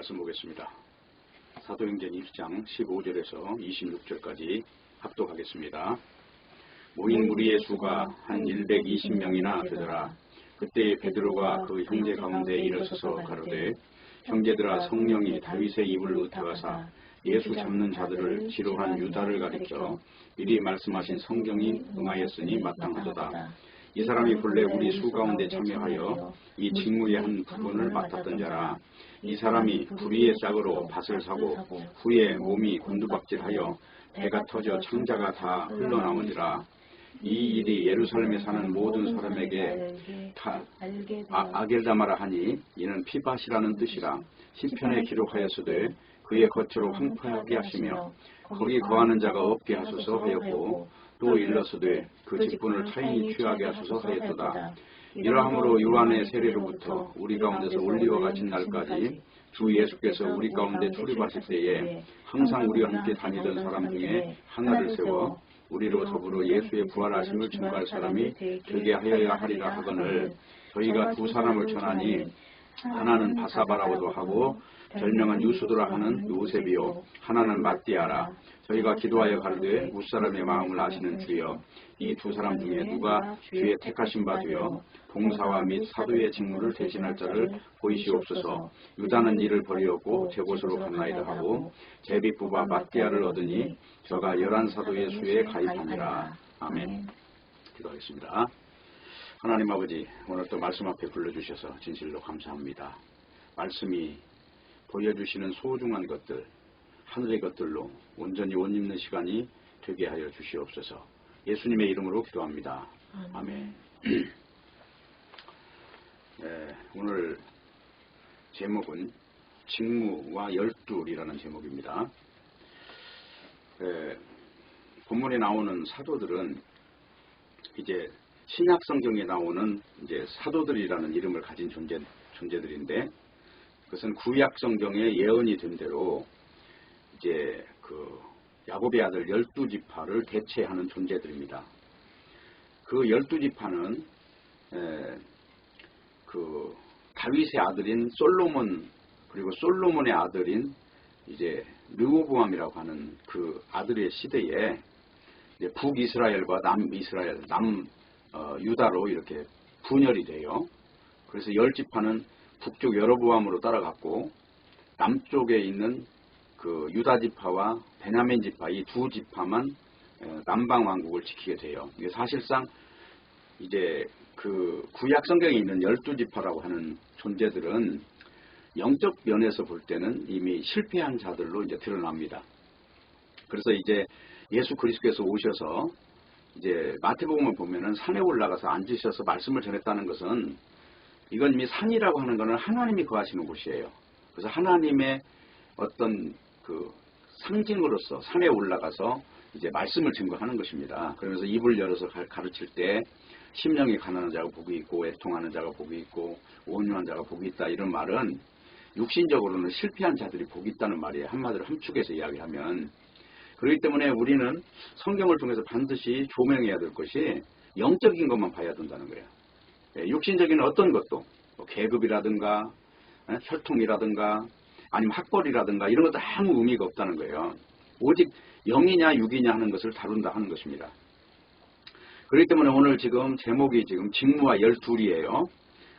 말씀 보겠습니다. 사도행전 20장 15절에서 26절까지 합독하겠습니다. 모인 무리의 수가 한 120명이나 되더라. 그때 베드로가 그 형제 가운데 일어서서 가로되, 형제들아, 성령이 다윗의 입을 의탁하사 예수 잡는 자들을 지로한 유다를 가리켜 미리 말씀하신 성경이 응하였으니 마땅하도다. 이 사람이 본래 우리 수 가운데 참여하여 이 직무의 한 부분을 맡았던 자라. 이 사람이 불의의 짝으로 밭을 사고 후에 몸이 곤두박질하여 배가 터져 창자가 다 흘러나오니라. 이 일이 예루살렘에 사는 모든 사람에게 다 아겔다마라 하니 이는 피밭이라는 뜻이라. 시편에 기록하였으되 그의 거처로 황폐하게 하시며 거기 거하는 자가 없게 하소서 하였고, 또 일러서되 그 직분을 타인이 취하게 하소서 하였도다. 이러함으로 요한의 세례로부터 우리 가운데서 올리와 같은 날까지 주 예수께서 우리 가운데 출입하실 때에 항상 우리와 함께 다니던 사람 중에 하나를 세워 우리로 더불어 예수의 부활하심을 증거할 사람이 되게 하여야 하리라 하거늘, 저희가 두 사람을 전하니 하나는 바사바라고도 하고 별명은 유수도라 하는 요셉이요, 하나는 마띠아라. 저희가 기도하여 가르되 무사람의 마음을 아시는 주여, 이 두 사람 중에 누가 주의 택하신 바 되어 봉사와 및 사도의 직무를 대신할 자를 보이시옵소서. 유다는 이를 버리었고 제 곳으로 갔나이다 하고 제비부바 마띠아를 얻으니 저가 11사도의 수에 가입하니라. 아멘. 기도하겠습니다. 하나님 아버지, 오늘 또 말씀 앞에 불러주셔서 진실로 감사합니다. 말씀이 보여주시는 소중한 것들, 하늘의 것들로 온전히 옷 입는 시간이 되게 하여 주시옵소서. 예수님의 이름으로 기도합니다. 아멘. 네, 오늘 제목은 직무와 열둘이라는 제목입니다. 본문에 나오는 사도들은 이제 신약 성경에 나오는 이제 사도들이라는 이름을 가진 존재들인데, 그것은 구약 성경의 예언이 된 대로 이제 그 야곱의 아들 12지파를 대체하는 존재들입니다. 그 12지파는 그 다윗의 아들인 솔로몬, 그리고 솔로몬의 아들인 이제 르호보암이라고 하는 그 아들의 시대에 이제 북이스라엘과 남이스라엘, 유다로 이렇게 분열이 돼요. 그래서 10지파는 북쪽 여로보암으로 따라갔고, 남쪽에 있는 그 유다 지파와 베냐민 지파, 이 두 지파만 남방 왕국을 지키게 돼요. 이게 사실상 이제 그 구약 성경에 있는 12지파라고 하는 존재들은 영적 면에서 볼 때는 이미 실패한 자들로 이제 드러납니다. 그래서 이제 예수 그리스도께서 오셔서 이제 마태복음을 보면은 산에 올라가서 앉으셔서 말씀을 전했다는 것은, 이건 이미 산이라고 하는 것은 하나님이 거하시는 곳이에요. 그래서 하나님의 어떤 그 상징으로서 산에 올라가서 이제 말씀을 증거하는 것입니다. 그러면서 입을 열어서 가르칠 때 심령이 가난한 자가 복이 있고 애통하는 자가 복이 있고 온유한 자가 복이 있다, 이런 말은 육신적으로는 실패한 자들이 복이 있다는 말이에요. 한마디로 함축해서 이야기하면. 그렇기 때문에 우리는 성경을 통해서 반드시 조명해야 될 것이 영적인 것만 봐야 된다는 거예요. 육신적인 어떤 것도 뭐 계급이라든가 혈통이라든가 아니면 학벌이라든가 이런 것도 아무 의미가 없다는 거예요. 오직 영이냐 육이냐 하는 것을 다룬다 하는 것입니다. 그렇기 때문에 오늘 지금 제목이 지금 직무와 열둘이에요.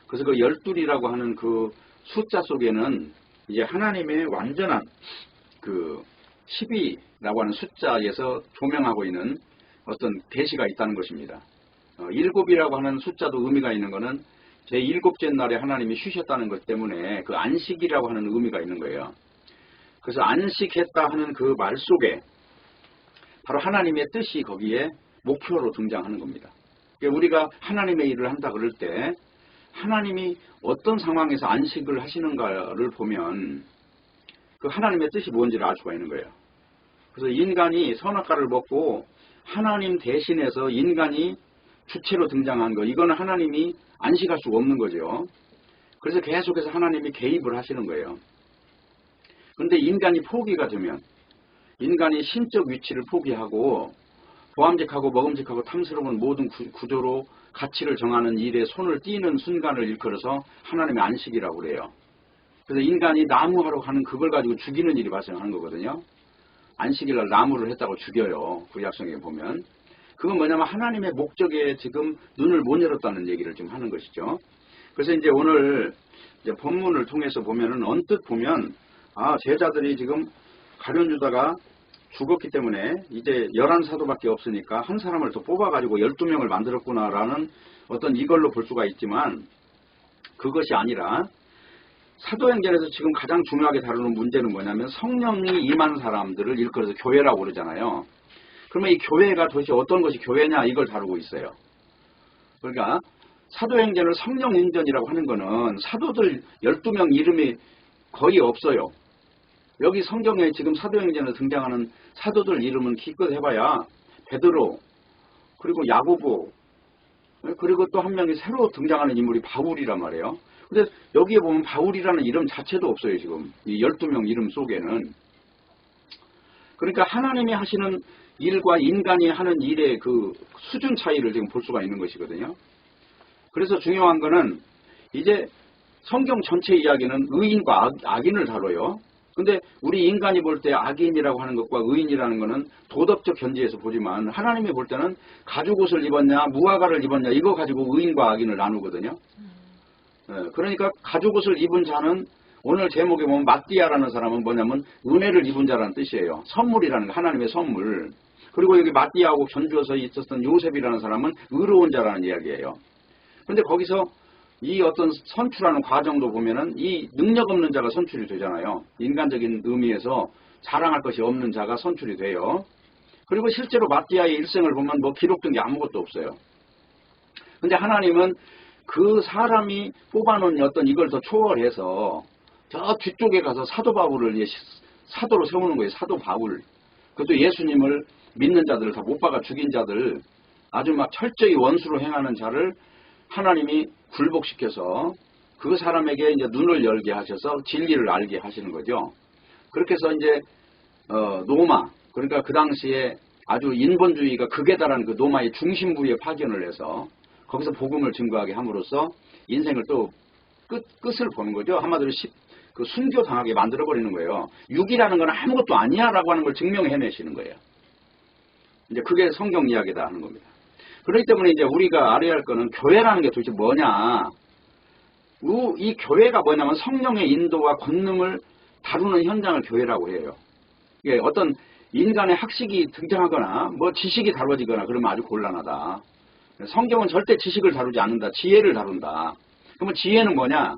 그래서 그 열둘이라고 하는 그 숫자 속에는 이제 하나님의 완전한 그 12라고 하는 숫자에서 조명하고 있는 어떤 계시가 있다는 것입니다. 7이라고 하는 숫자도 의미가 있는 것은 제7째 날에 하나님이 쉬셨다는 것 때문에 그 안식이라고 하는 의미가 있는 거예요. 그래서 안식했다 하는 그 말 속에 바로 하나님의 뜻이 거기에 목표로 등장하는 겁니다. 그러니까 우리가 하나님의 일을 한다 그럴 때 하나님이 어떤 상황에서 안식을 하시는가를 보면 그 하나님의 뜻이 뭔지를 알 수가 있는 거예요. 그래서 인간이 선악과를 먹고 하나님 대신해서 인간이 주체로 등장한 거, 이거는 하나님이 안식할 수가 없는 거죠. 그래서 계속해서 하나님이 개입을 하시는 거예요. 그런데 인간이 포기가 되면, 인간이 신적 위치를 포기하고 보암직하고 먹음직하고 탐스러운 모든 구조로 가치를 정하는 일에 손을 띄는 순간을 일컬어서 하나님의 안식이라고 그래요. 그래서 인간이 나무하러 가는 그걸 가지고 죽이는 일이 발생하는 거거든요. 안식일날 나무를 했다고 죽여요. 구약성에 보면. 그건 뭐냐면 하나님의 목적에 지금 눈을 못 열었다는 얘기를 지금 하는 것이죠. 그래서 이제 오늘 이제 본문을 통해서 보면은 언뜻 보면 제자들이 지금 가룟 유다가 죽었기 때문에 이제 11사도밖에 없으니까 한 사람을 더 뽑아가지고 12명을 만들었구나라는 어떤 이걸로 볼 수가 있지만 그것이 아니라 사도행전에서 지금 가장 중요하게 다루는 문제는 뭐냐면 성령이 임한 사람들을 일컬어서 교회라고 그러잖아요. 그러면 이 교회가 도대체 어떤 것이 교회냐 이걸 다루고 있어요. 그러니까 사도행전을 성령인전이라고 하는 거는 사도들 12명 이름이 거의 없어요. 여기 성경에 지금 사도행전에 등장하는 사도들 이름은 기껏 해봐야 베드로, 그리고 야고보, 그리고 또 한 명이 새로 등장하는 인물이 바울이란 말이에요. 근데 여기에 보면 바울이라는 이름 자체도 없어요. 지금 이 12명 이름 속에는. 그러니까 하나님이 하시는 일과 인간이 하는 일의 그 수준 차이를 지금 볼 수가 있는 것이거든요. 그래서 중요한 거는 이제 성경 전체 이야기는 의인과 악인을 다뤄요. 근데 우리 인간이 볼 때 악인이라고 하는 것과 의인이라는 것은 도덕적 견지에서 보지만 하나님이 볼 때는 가죽옷을 입었냐 무화과를 입었냐 이거 가지고 의인과 악인을 나누거든요. 그러니까 가죽옷을 입은 자는 오늘 제목에 보면 마띠아라는 사람은 뭐냐면 은혜를 입은 자라는 뜻이에요. 선물이라는 거, 하나님의 선물. 그리고 여기 마띠아하고 견주어서 있었던 요셉이라는 사람은 의로운 자라는 이야기예요. 그런데 거기서 이 어떤 선출하는 과정도 보면은 이 능력 없는 자가 선출이 되잖아요. 인간적인 의미에서 자랑할 것이 없는 자가 선출이 돼요. 그리고 실제로 마띠아의 일생을 보면 뭐 기록된 게 아무것도 없어요. 근데 하나님은 그 사람이 뽑아놓은 어떤 이걸 더 초월해서 저 뒤쪽에 가서 사도 바울을 사도로 세우는 거예요. 사도 바울. 그것도 예수님을 믿는 자들을 다 못 박아 죽인 자들, 아주 막 철저히 원수로 행하는 자를 하나님이 굴복시켜서 그 사람에게 이제 눈을 열게 하셔서 진리를 알게 하시는 거죠. 그렇게 해서 이제 노마, 그러니까 그 당시에 아주 인본주의가 극에 달한 그 노마의 중심부에 파견을 해서 거기서 복음을 증거하게 함으로써 인생을 또 끝을 보는 거죠. 한마디로 그 순교당하게 만들어버리는 거예요. 육이라는 건 아무것도 아니야라고 하는 걸 증명해내시는 거예요. 이제 그게 성경 이야기다 하는 겁니다. 그렇기 때문에 이제 우리가 알아야 할 거는 교회라는 게 도대체 뭐냐. 이 교회가 뭐냐면 성령의 인도와 권능을 다루는 현장을 교회라고 해요. 이게 어떤 인간의 학식이 등장하거나 뭐 지식이 다뤄지거나 그러면 아주 곤란하다. 성경은 절대 지식을 다루지 않는다. 지혜를 다룬다. 그러면 지혜는 뭐냐?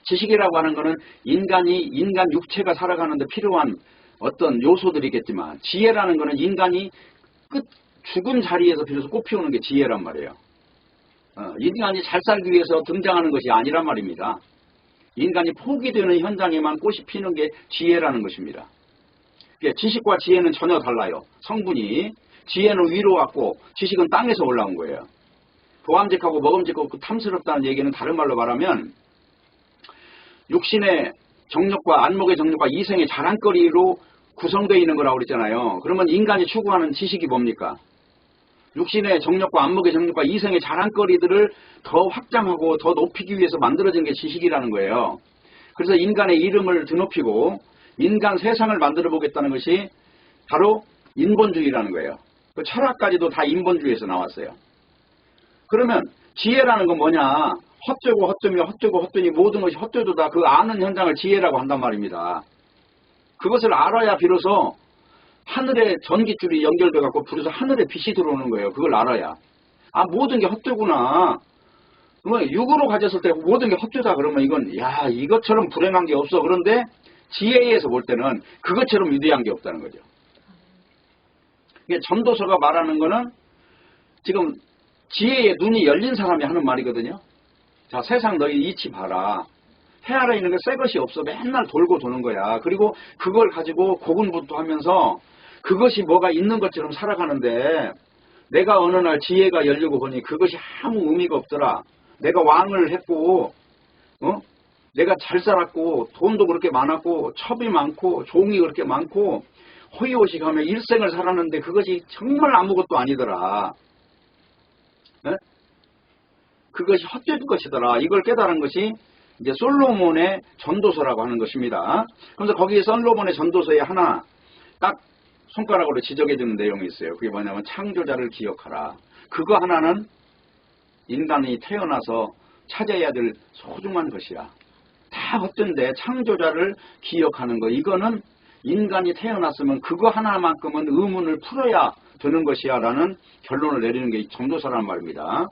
지식이라고 하는 거는 인간 육체가 살아가는데 필요한 어떤 요소들이겠지만 지혜라는 거는 인간이 죽은 자리에서 비로소 꽃피우는 게 지혜란 말이에요. 인간이 잘 살기 위해서 등장하는 것이 아니란 말입니다. 인간이 포기되는 현장에만 꽃이 피는 게 지혜라는 것입니다. 지식과 지혜는 전혀 달라요. 성분이. 지혜는 위로 왔고 지식은 땅에서 올라온 거예요. 보암직하고 먹음직하고 탐스럽다는 얘기는 다른 말로 말하면 육신의 정력과 안목의 정력과 이생의 자랑거리로 구성되어 있는 거라고 그랬잖아요. 그러면 인간이 추구하는 지식이 뭡니까? 육신의 정력과 안목의 정력과 이생의 자랑거리들을 더 확장하고 더 높이기 위해서 만들어진 게 지식이라는 거예요. 그래서 인간의 이름을 드높이고 인간 세상을 만들어 보겠다는 것이 바로 인본주의라는 거예요. 그 철학까지도 다 인본주의에서 나왔어요. 그러면 지혜라는 건 뭐냐? 헛되고 헛되며 헛되고 헛되니 모든 것이 헛되도 다 그 아는 현장을 지혜라고 한단 말입니다. 그것을 알아야 비로소 하늘에 전기줄이 연결돼 갖고 비로소 하늘에 빛이 들어오는 거예요. 그걸 알아야. 모든 게 헛되구나. 그러면 육으로 가졌을 때 모든 게 헛되다 그러면 이건 이것처럼 불행한 게 없어. 그런데 지혜에서 볼 때는 그것처럼 위대한 게 없다는 거죠. 전도서가 말하는 거는 지금 지혜의 눈이 열린 사람이 하는 말이거든요. 자, 세상 너희 이치 봐라. 해 아래 있는 게 새 것이 없어. 맨날 돌고 도는 거야. 그리고 그걸 가지고 고군분투하면서 그것이 뭐가 있는 것처럼 살아가는데 내가 어느 날 지혜가 열리고 보니 그것이 아무 의미가 없더라. 내가 왕을 했고 내가 잘 살았고 돈도 그렇게 많았고 첩이 많고 종이 그렇게 많고 호의호식하며 일생을 살았는데 그것이 정말 아무것도 아니더라. 그것이 헛된 것이더라. 이걸 깨달은 것이 이제 솔로몬의 전도서라고 하는 것입니다. 그래서 거기에 솔로몬의 전도서에 하나 딱 손가락으로 지적해주는 내용이 있어요. 그게 뭐냐면 창조자를 기억하라. 그거 하나는 인간이 태어나서 찾아야 될 소중한 것이야. 다 헛된데 창조자를 기억하는 거, 이거는 인간이 태어났으면 그거 하나만큼은 의문을 풀어야 되는 것이야 라는 결론을 내리는 게 전도서란 말입니다.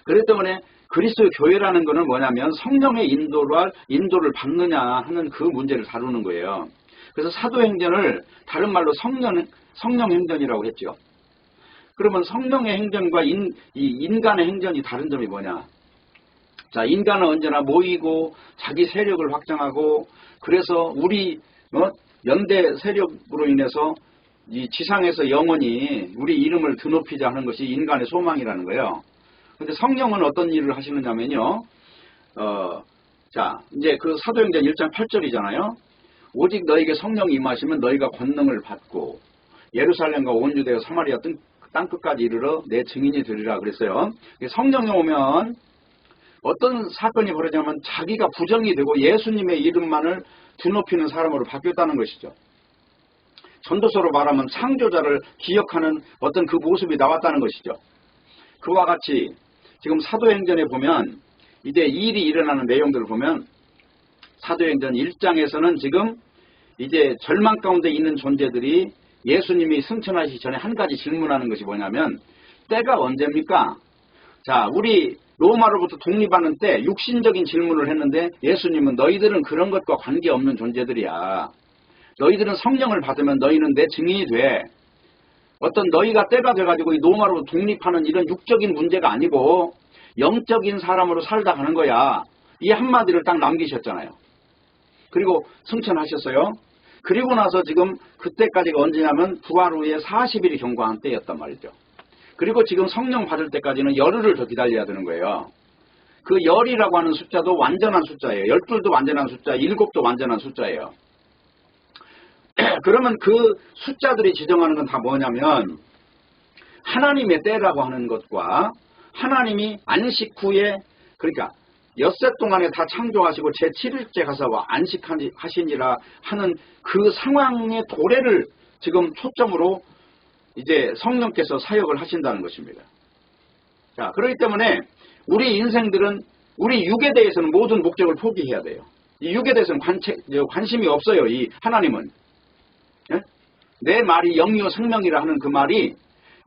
그렇기 때문에 그리스도의 교회라는 것은 뭐냐면 성령의 인도를 받느냐 하는 그 문제를 다루는 거예요. 그래서 사도행전을 다른 말로 성령행전이라고 했죠. 그러면 성령의 행전과 인간의 행전이 다른 점이 뭐냐? 자, 인간은 언제나 모이고 자기 세력을 확장하고 그래서 우리 연대 세력으로 인해서 이 지상에서 영원히 우리 이름을 드높이자 하는 것이 인간의 소망이라는 거예요. 근데 성령은 어떤 일을 하시느냐면요. 자, 이제 그 사도행전 1장 8절이잖아요. 오직 너에게 성령이 임하시면 너희가 권능을 받고 예루살렘과 온 유대와 사마리아 땅끝까지 이르러 내 증인이 되리라 그랬어요. 성령이 오면 어떤 사건이 벌어지냐면 자기가 부정이 되고 예수님의 이름만을 드높이는 사람으로 바뀌었다는 것이죠. 전도서로 말하면 창조자를 기억하는 어떤 그 모습이 나왔다는 것이죠. 그와 같이 지금 사도행전에 보면 이제 이 일이 일어나는 내용들을 보면 사도행전 1장에서는 지금 이제 절망 가운데 있는 존재들이 예수님이 승천하시기 전에 한 가지 질문하는 것이 뭐냐면 때가 언제입니까? 자, 우리 로마로부터 독립하는 때 육신적인 질문을 했는데 예수님은 너희들은 그런 것과 관계없는 존재들이야. 너희들은 성령을 받으면 너희는 내 증인이 돼. 어떤 너희가 때가 돼가지고 이 로마로부터 독립하는 이런 육적인 문제가 아니고 영적인 사람으로 살다 가는 거야. 이 한마디를 딱 남기셨잖아요. 그리고 승천하셨어요. 그리고 나서 지금 그때까지가 언제냐면 부활 후에 40일이 경과한 때였단 말이죠. 그리고 지금 성령 받을 때까지는 열흘을 더 기다려야 되는 거예요. 그 열이라고 하는 숫자도 완전한 숫자예요. 12도 완전한 숫자, 7도 완전한 숫자예요. 그러면 그 숫자들이 지정하는 건 다 뭐냐면 하나님의 때라고 하는 것과 하나님이 안식 후에 그러니까 엿새 동안에 다 창조하시고 제7일째 가서 안식하시니라 하는 그 상황의 도래를 지금 초점으로 이제 성령께서 사역을 하신다는 것입니다. 자, 그렇기 때문에 우리 인생들은 우리 육에 대해서는 모든 목적을 포기해야 돼요. 이 육에 대해서는 관심이 없어요. 이 하나님은. 예? 내 말이 영이요 생명이라 하는 그 말이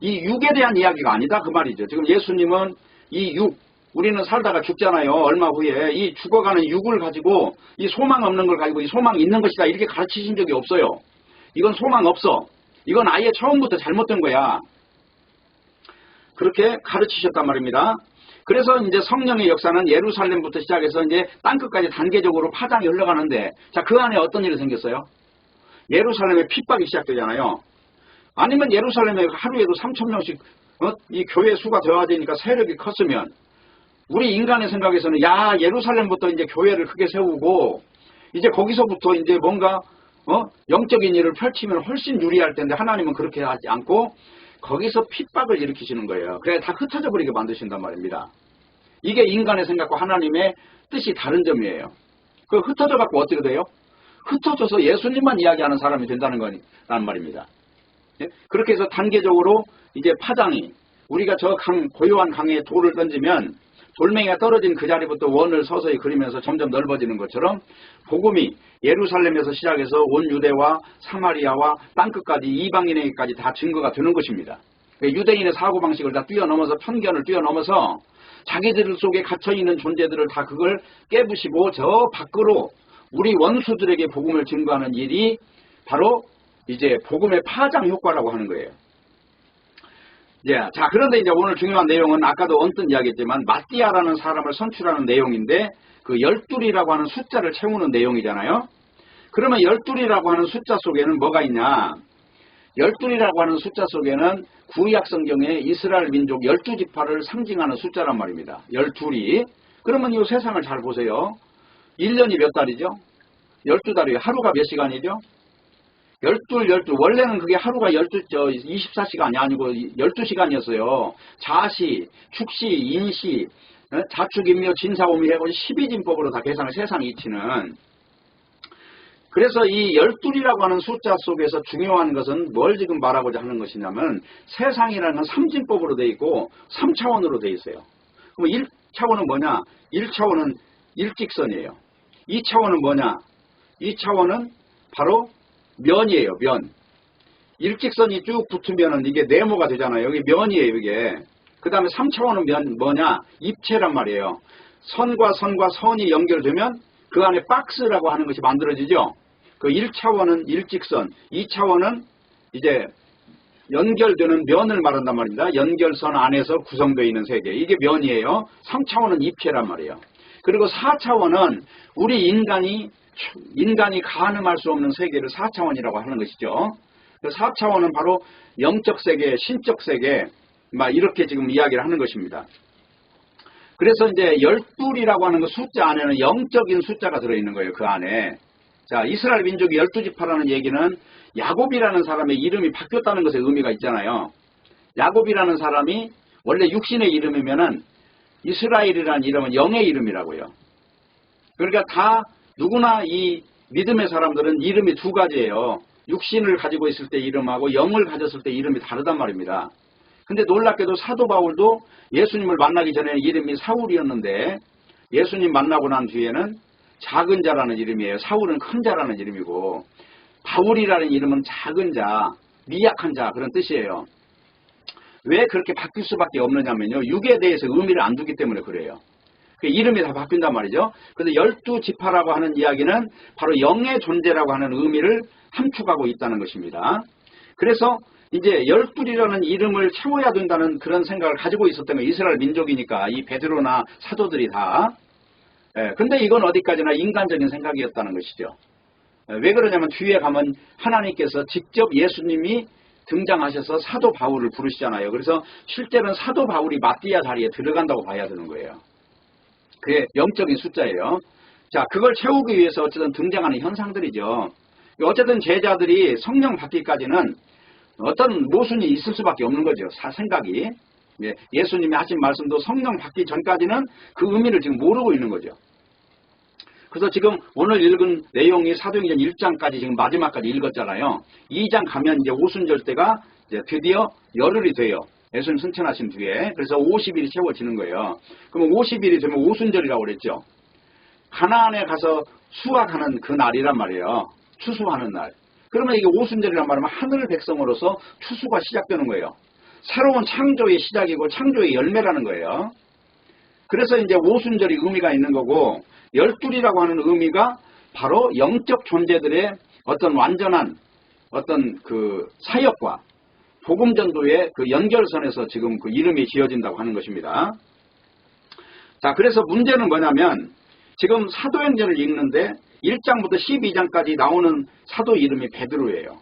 이 육에 대한 이야기가 아니다 그 말이죠. 지금 예수님은 이 육, 우리는 살다가 죽잖아요. 얼마 후에 이 죽어가는 육을 가지고 이 소망 없는 걸 가지고 이 소망이 있는 것이다 이렇게 가르치신 적이 없어요. 이건 소망 없어. 이건 아예 처음부터 잘못된 거야. 그렇게 가르치셨단 말입니다. 그래서 이제 성령의 역사는 예루살렘부터 시작해서 이제 땅끝까지 단계적으로 파장이 흘러가는데 자, 그 안에 어떤 일이 생겼어요? 예루살렘에 핍박이 시작되잖아요. 아니면 예루살렘에 하루에도 3,000명씩 이 교회 수가 되어지니까 세력이 컸으면 우리 인간의 생각에서는 야, 예루살렘부터 이제 교회를 크게 세우고 이제 거기서부터 이제 뭔가 영적인 일을 펼치면 훨씬 유리할 텐데 하나님은 그렇게 하지 않고 거기서 핍박을 일으키시는 거예요. 그래 다 흩어져 버리게 만드신단 말입니다. 이게 인간의 생각과 하나님의 뜻이 다른 점이에요. 그 흩어져 갖고 어떻게 돼요? 흩어져서 예수님만 이야기하는 사람이 된다는 거란 말입니다. 예? 그렇게 해서 단계적으로 이제 파장이 우리가 저 고요한 강에 돌을 던지면 돌멩이가 떨어진 그 자리부터 원을 서서히 그리면서 점점 넓어지는 것처럼 복음이 예루살렘에서 시작해서 온 유대와 사마리아와 땅끝까지 이방인에게까지 다 증거가 되는 것입니다. 유대인의 사고방식을 다 뛰어넘어서 편견을 뛰어넘어서 자기들 속에 갇혀있는 존재들을 다 그걸 깨부시고 저 밖으로 우리 원수들에게 복음을 증거하는 일이 바로 이제 복음의 파장 효과라고 하는 거예요. 자, 그런데 이제 오늘 중요한 내용은 아까도 언뜻 이야기했지만 마띠아라는 사람을 선출하는 내용인데 그 열둘이라고 하는 숫자를 채우는 내용이잖아요. 그러면 열둘이라고 하는 숫자 속에는 뭐가 있냐? 열둘이라고 하는 숫자 속에는 구약 성경의 이스라엘 민족 12지파를 상징하는 숫자란 말입니다. 열둘이. 그러면 이 세상을 잘 보세요. 1년이 몇 달이죠? 12달이에요. 하루가 몇 시간이죠? 원래는 그게 하루가 24시간이 아니고 12시간이었어요. 자시, 축시, 인시, 자축인묘, 진사오미 해고 12진법으로 다 계산을 세상 이치는. 그래서 이 12이라고 하는 숫자 속에서 중요한 것은 뭘 지금 말하고자 하는 것이냐면 세상이라는 건 3진법으로 되어 있고 3차원으로 되어 있어요. 그럼 1차원은 뭐냐? 1차원은 일직선이에요. 2차원은 뭐냐? 2차원은 바로 면이에요. 면. 일직선이 쭉 붙으면 이게 네모가 되잖아요. 여기 면이에요. 이게. 그 다음에 3차원은 뭐냐? 입체란 말이에요. 선과 선이 연결되면 그 안에 박스라고 하는 것이 만들어지죠. 그 1차원은 일직선, 2차원은 이제 연결되는 면을 말한단 말입니다. 연결선 안에서 구성되어 있는 세계. 이게 면이에요. 3차원은 입체란 말이에요. 그리고 4차원은 우리 인간이 가늠할 수 없는 세계를 4차원이라고 하는 것이죠. 4차원은 바로 영적 세계, 신적 세계, 막 이렇게 지금 이야기를 하는 것입니다. 그래서 이제 12이라고 하는 그 숫자 안에는 영적인 숫자가 들어있는 거예요. 그 안에. 자, 이스라엘 민족이 12지파라는 얘기는 야곱이라는 사람의 이름이 바뀌었다는 것에 의미가 있잖아요. 야곱이라는 사람이 원래 육신의 이름이면은 이스라엘이라는 이름은 영의 이름이라고요. 그러니까 다 누구나 이 믿음의 사람들은 이름이 두 가지예요. 육신을 가지고 있을 때 이름하고 영을 가졌을 때 이름이 다르단 말입니다. 근데 놀랍게도 사도 바울도 예수님을 만나기 전에 이름이 사울이었는데 예수님 만나고 난 뒤에는 작은 자라는 이름이에요. 사울은 큰 자라는 이름이고 바울이라는 이름은 작은 자, 미약한 자 그런 뜻이에요. 왜 그렇게 바뀔 수밖에 없느냐면요. 육에 대해서 의미를 안 두기 때문에 그래요. 이름이 다 바뀐단 말이죠. 그래서 12지파라고 하는 이야기는 바로 영의 존재라고 하는 의미를 함축하고 있다는 것입니다. 그래서 이제 12이라는 이름을 채워야 된다는 그런 생각을 가지고 있었던 거예요. 이스라엘 민족이니까 이 베드로나 사도들이 다. 근데 이건 어디까지나 인간적인 생각이었다는 것이죠. 왜 그러냐면 뒤에 가면 하나님께서 직접 예수님이 등장하셔서 사도 바울을 부르시잖아요. 그래서 실제로는 사도 바울이 마띠아 자리에 들어간다고 봐야 되는 거예요. 그게 영적인 숫자예요. 자, 그걸 채우기 위해서 어쨌든 등장하는 현상들이죠. 어쨌든 제자들이 성령 받기까지는 어떤 모순이 있을 수밖에 없는 거죠. 생각이. 예수님이 하신 말씀도 성령 받기 전까지는 그 의미를 지금 모르고 있는 거죠. 그래서 지금 오늘 읽은 내용이 사도행전 1장까지 지금 마지막까지 읽었잖아요. 2장 가면 이제 오순절 때가 이제 드디어 열흘이 돼요. 예수님 승천하신 뒤에. 그래서 50일이 채워지는 거예요. 그러면 50일이 되면 오순절이라고 그랬죠. 가나안에 가서 수확하는 그 날이란 말이에요. 추수하는 날. 그러면 이게 오순절이란 말이면 하늘 백성으로서 추수가 시작되는 거예요. 새로운 창조의 시작이고 창조의 열매라는 거예요. 그래서 이제 오순절이 의미가 있는 거고 12이라고 하는 의미가 바로 영적 존재들의 어떤 완전한 어떤 그 사역과 복음 전도의 그 연결선에서 지금 그 이름이 지어진다고 하는 것입니다. 자, 그래서 문제는 뭐냐면 지금 사도행전을 읽는데 1장부터 12장까지 나오는 사도 이름이 베드로예요.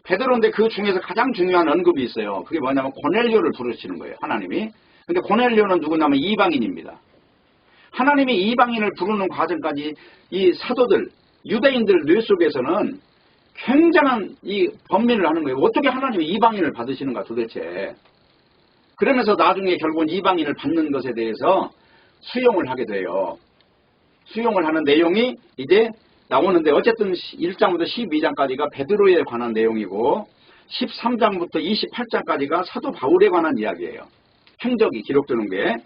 베드로인데 그 중에서 가장 중요한 언급이 있어요. 그게 뭐냐면 고넬료를 부르시는 거예요. 하나님이. 근데 고넬료는 누구냐면 이방인입니다. 하나님이 이방인을 부르는 과정까지 이 사도들, 유대인들 뇌 속에서는 굉장한 이 번민을 하는 거예요. 어떻게 하나님이 이방인을 받으시는가 도대체. 그러면서 나중에 결국은 이방인을 받는 것에 대해서 수용을 하게 돼요. 수용을 하는 내용이 이제 나오는데 어쨌든 1장부터 12장까지가 베드로에 관한 내용이고 13장부터 28장까지가 사도 바울에 관한 이야기예요. 행적이 기록되는 게.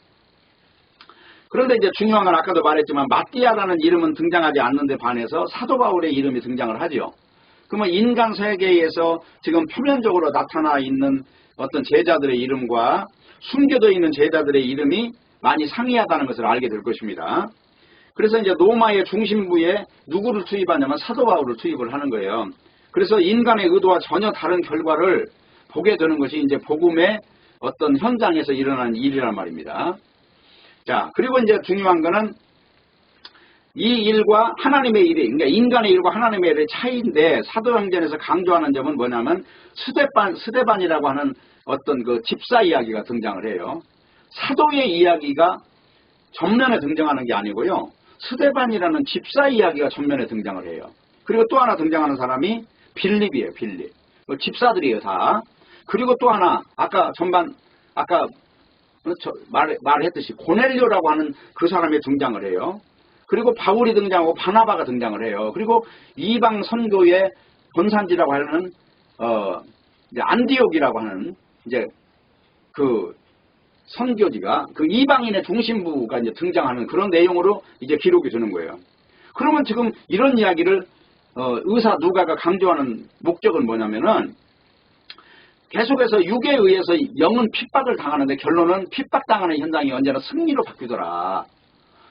그런데 이제 중요한 건 아까도 말했지만 마띠아라는 이름은 등장하지 않는데 반해서 사도 바울의 이름이 등장을 하죠. 그러면 인간 세계에서 지금 표면적으로 나타나 있는 어떤 제자들의 이름과 숨겨져 있는 제자들의 이름이 많이 상이하다는 것을 알게 될 것입니다. 그래서 이제 로마의 중심부에 누구를 투입하냐면 사도 바울을 투입을 하는 거예요. 그래서 인간의 의도와 전혀 다른 결과를 보게 되는 것이 이제 복음의 어떤 현장에서 일어나는 일이란 말입니다. 자, 그리고 이제 중요한 거는 이 일과 하나님의 일이, 그러니까 인간의 일과 하나님의 일의 차이인데 사도행전에서 강조하는 점은 뭐냐면 스데반이라고 하는 어떤 그 집사 이야기가 등장을 해요. 사도의 이야기가 전면에 등장하는 게 아니고요. 스데반이라는 집사 이야기가 전면에 등장을 해요. 그리고 또 하나 등장하는 사람이 빌립이에요, 빌립. 집사들이에요, 다. 그리고 또 하나, 아까 말했듯이 고넬료라고 하는 그 사람이 등장을 해요. 그리고 바울이 등장하고 바나바가 등장을 해요. 그리고 이방 선교의 본산지라고 하는 이제 안디옥이라고 하는 이제 그 선교지가 그 이방인의 중심부가 이제 등장하는 그런 내용으로 이제 기록이 되는 거예요. 그러면 지금 이런 이야기를 의사 누가가 강조하는 목적은 뭐냐면은 계속해서 육에 의해서 영은 핍박을 당하는데 결론은 핍박당하는 현상이 언제나 승리로 바뀌더라.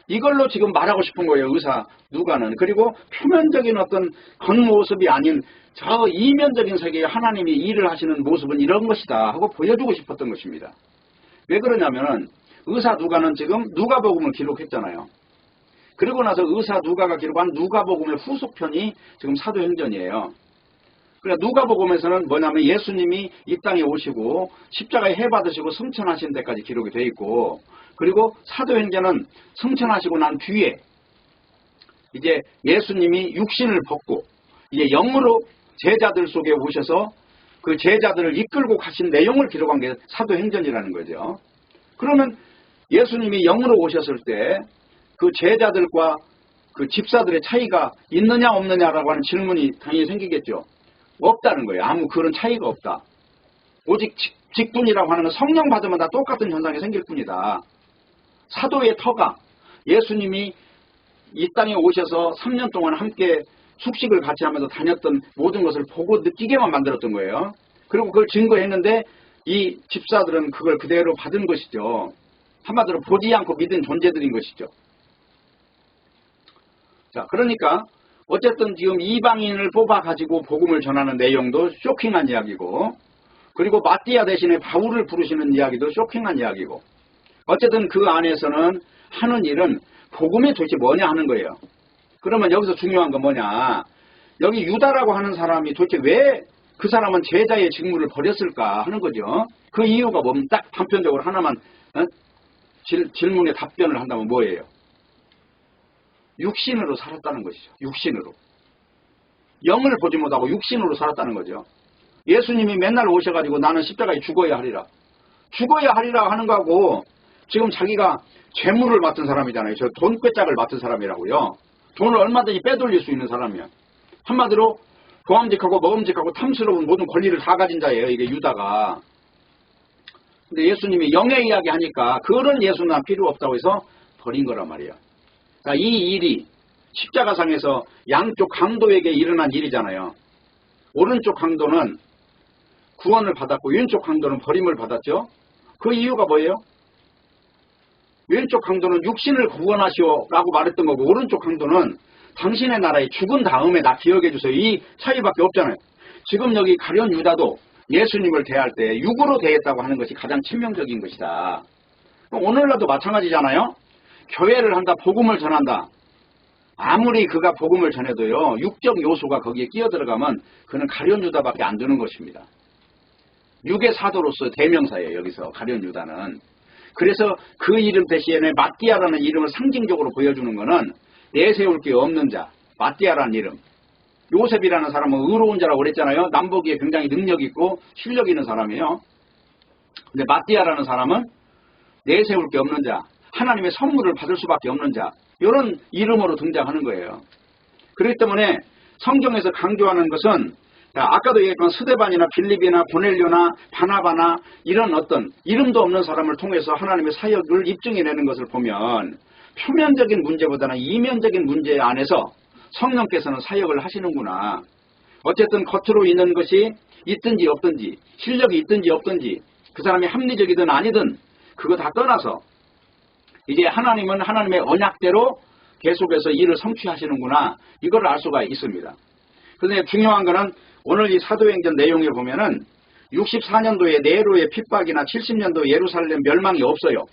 이걸로 지금 말하고 싶은 거예요, 의사 누가는. 그리고 표면적인 어떤 겉모습이 아닌 저 이면적인 세계에 하나님이 일을 하시는 모습은 이런 것이다 하고 보여주고 싶었던 것입니다. 왜 그러냐면은 의사 누가는 지금 누가복음을 기록했잖아요. 그리고 나서 의사 누가가 기록한 누가복음의 후속편이 지금 사도행전이에요. 그러니까 누가복음에서는 뭐냐면 예수님이 이 땅에 오시고 십자가에 해받으시고 승천하신 데까지 기록이 되어 있고, 그리고 사도행전은 승천하시고 난 뒤에 이제 예수님이 육신을 벗고 이제 영으로 제자들 속에 오셔서 그 제자들을 이끌고 가신 내용을 기록한 게 사도행전이라는 거죠. 그러면 예수님이 영으로 오셨을 때 그 제자들과 그 집사들의 차이가 있느냐 없느냐라고 하는 질문이 당연히 생기겠죠. 없다는 거예요. 아무 그런 차이가 없다. 오직 직분이라고 하는 건 성령 받으면 다 똑같은 현상이 생길 뿐이다. 사도의 터가 예수님이 이 땅에 오셔서 3년 동안 함께 숙식을 같이 하면서 다녔던 모든 것을 보고 느끼게만 만들었던 거예요. 그리고 그걸 증거했는데 이 집사들은 그걸 그대로 받은 것이죠. 한마디로 보지 않고 믿은 존재들인 것이죠. 자, 그러니까 어쨌든 지금 이방인을 뽑아가지고 복음을 전하는 내용도 쇼킹한 이야기고, 그리고 마띠아 대신에 바울을 부르시는 이야기도 쇼킹한 이야기고, 어쨌든 그 안에서는 하는 일은 복음이 도대체 뭐냐 하는 거예요. 그러면 여기서 중요한 건 뭐냐, 여기 유다라고 하는 사람이 도대체 왜 그 사람은 제자의 직무를 버렸을까 하는 거죠. 그 이유가 뭡니까? 딱 단편적으로 하나만 질문에 답변을 한다면 뭐예요? 육신으로 살았다는 것이죠. 육신으로. 영을 보지 못하고 육신으로 살았다는 거죠. 예수님이 맨날 오셔가지고 나는 십자가에 죽어야 하리라. 죽어야 하리라 하는 거하고 지금 자기가 재물을 맡은 사람이잖아요. 저 돈꾀짝을 맡은 사람이라고요. 돈을 얼마든지 빼돌릴 수 있는 사람이야. 한마디로 보암직하고 먹음직하고 탐스러운 모든 권리를 다 가진 자예요. 이게 유다가. 근데 예수님이 영의 이야기 하니까 그런 예수는 필요 없다고 해서 버린 거란 말이에요. 그러니까 이 일이 십자가상에서 양쪽 강도에게 일어난 일이잖아요. 오른쪽 강도는 구원을 받았고 왼쪽 강도는 버림을 받았죠. 그 이유가 뭐예요? 왼쪽 강도는 육신을 구원하시오라고 말했던 거고, 오른쪽 강도는 당신의 나라에 죽은 다음에 나 기억해 주세요. 이 차이밖에 없잖아요. 지금 여기 가룟 유다도 예수님을 대할 때 육으로 대했다고 하는 것이 가장 치명적인 것이다. 오늘날도 마찬가지잖아요. 교회를 한다, 복음을 전한다. 아무리 그가 복음을 전해도요, 육적 요소가 거기에 끼어 들어가면 그는 가룟 유다밖에 안 되는 것입니다. 육의 사도로서 대명사예요. 여기서 가룟 유다는. 그래서 그 이름 대신에 마띠아라는 이름을 상징적으로 보여주는 것은 내세울 게 없는 자, 마띠아라는 이름. 요셉이라는 사람은 의로운 자라고 그랬잖아요. 남보기에 굉장히 능력 있고 실력 있는 사람이에요. 근데 마띠아라는 사람은 내세울 게 없는 자, 하나님의 선물을 받을 수밖에 없는 자, 이런 이름으로 등장하는 거예요. 그렇기 때문에 성경에서 강조하는 것은 아까도 얘기했던 스데반이나 빌립이나 고넬료나 바나바나 이런 어떤 이름도 없는 사람을 통해서 하나님의 사역을 입증해내는 것을 보면 표면적인 문제보다는 이면적인 문제 안에서 성령께서는 사역을 하시는구나. 어쨌든 겉으로 있는 것이 있든지 없든지, 실력이 있든지 없든지, 그 사람이 합리적이든 아니든 그거 다 떠나서 이제 하나님은 하나님의 언약대로 계속해서 일을 성취하시는구나. 이걸 알 수가 있습니다. 그런데 중요한 거는 오늘 이 사도행전 내용에 보면은 64년도에 네로의 핍박이나 70년도 예루살렘 멸망이 없어요.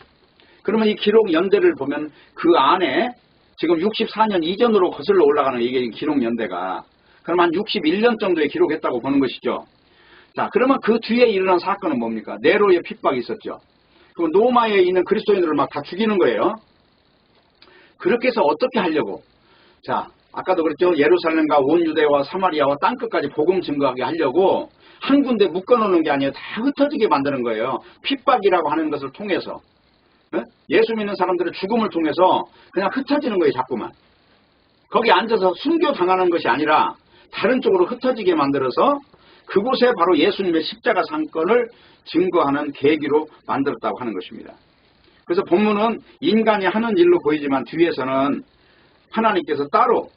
그러면 이 기록 연대를 보면 그 안에 지금 64년 이전으로 거슬러 올라가는 이게 기록 연대가, 그럼 한 61년 정도에 기록했다고 보는 것이죠. 자, 그러면 그 뒤에 일어난 사건은 뭡니까? 네로의 핍박이 있었죠. 그럼 로마에 있는 그리스도인들을 막 다 죽이는 거예요. 그렇게 해서 어떻게 하려고? 자, 아까도 그랬죠. 예루살렘과 온 유대와 사마리아와 땅끝까지 복음 증거하게 하려고 한 군데 묶어놓는 게 아니에요. 다 흩어지게 만드는 거예요. 핍박이라고 하는 것을 통해서. 예수 믿는 사람들의 죽음을 통해서 그냥 흩어지는 거예요. 자꾸만. 거기 앉아서 순교당하는 것이 아니라 다른 쪽으로 흩어지게 만들어서 그곳에 바로 예수님의 십자가 사건을 증거하는 계기로 만들었다고 하는 것입니다. 그래서 본문은 인간이 하는 일로 보이지만 뒤에서는 하나님께서 따로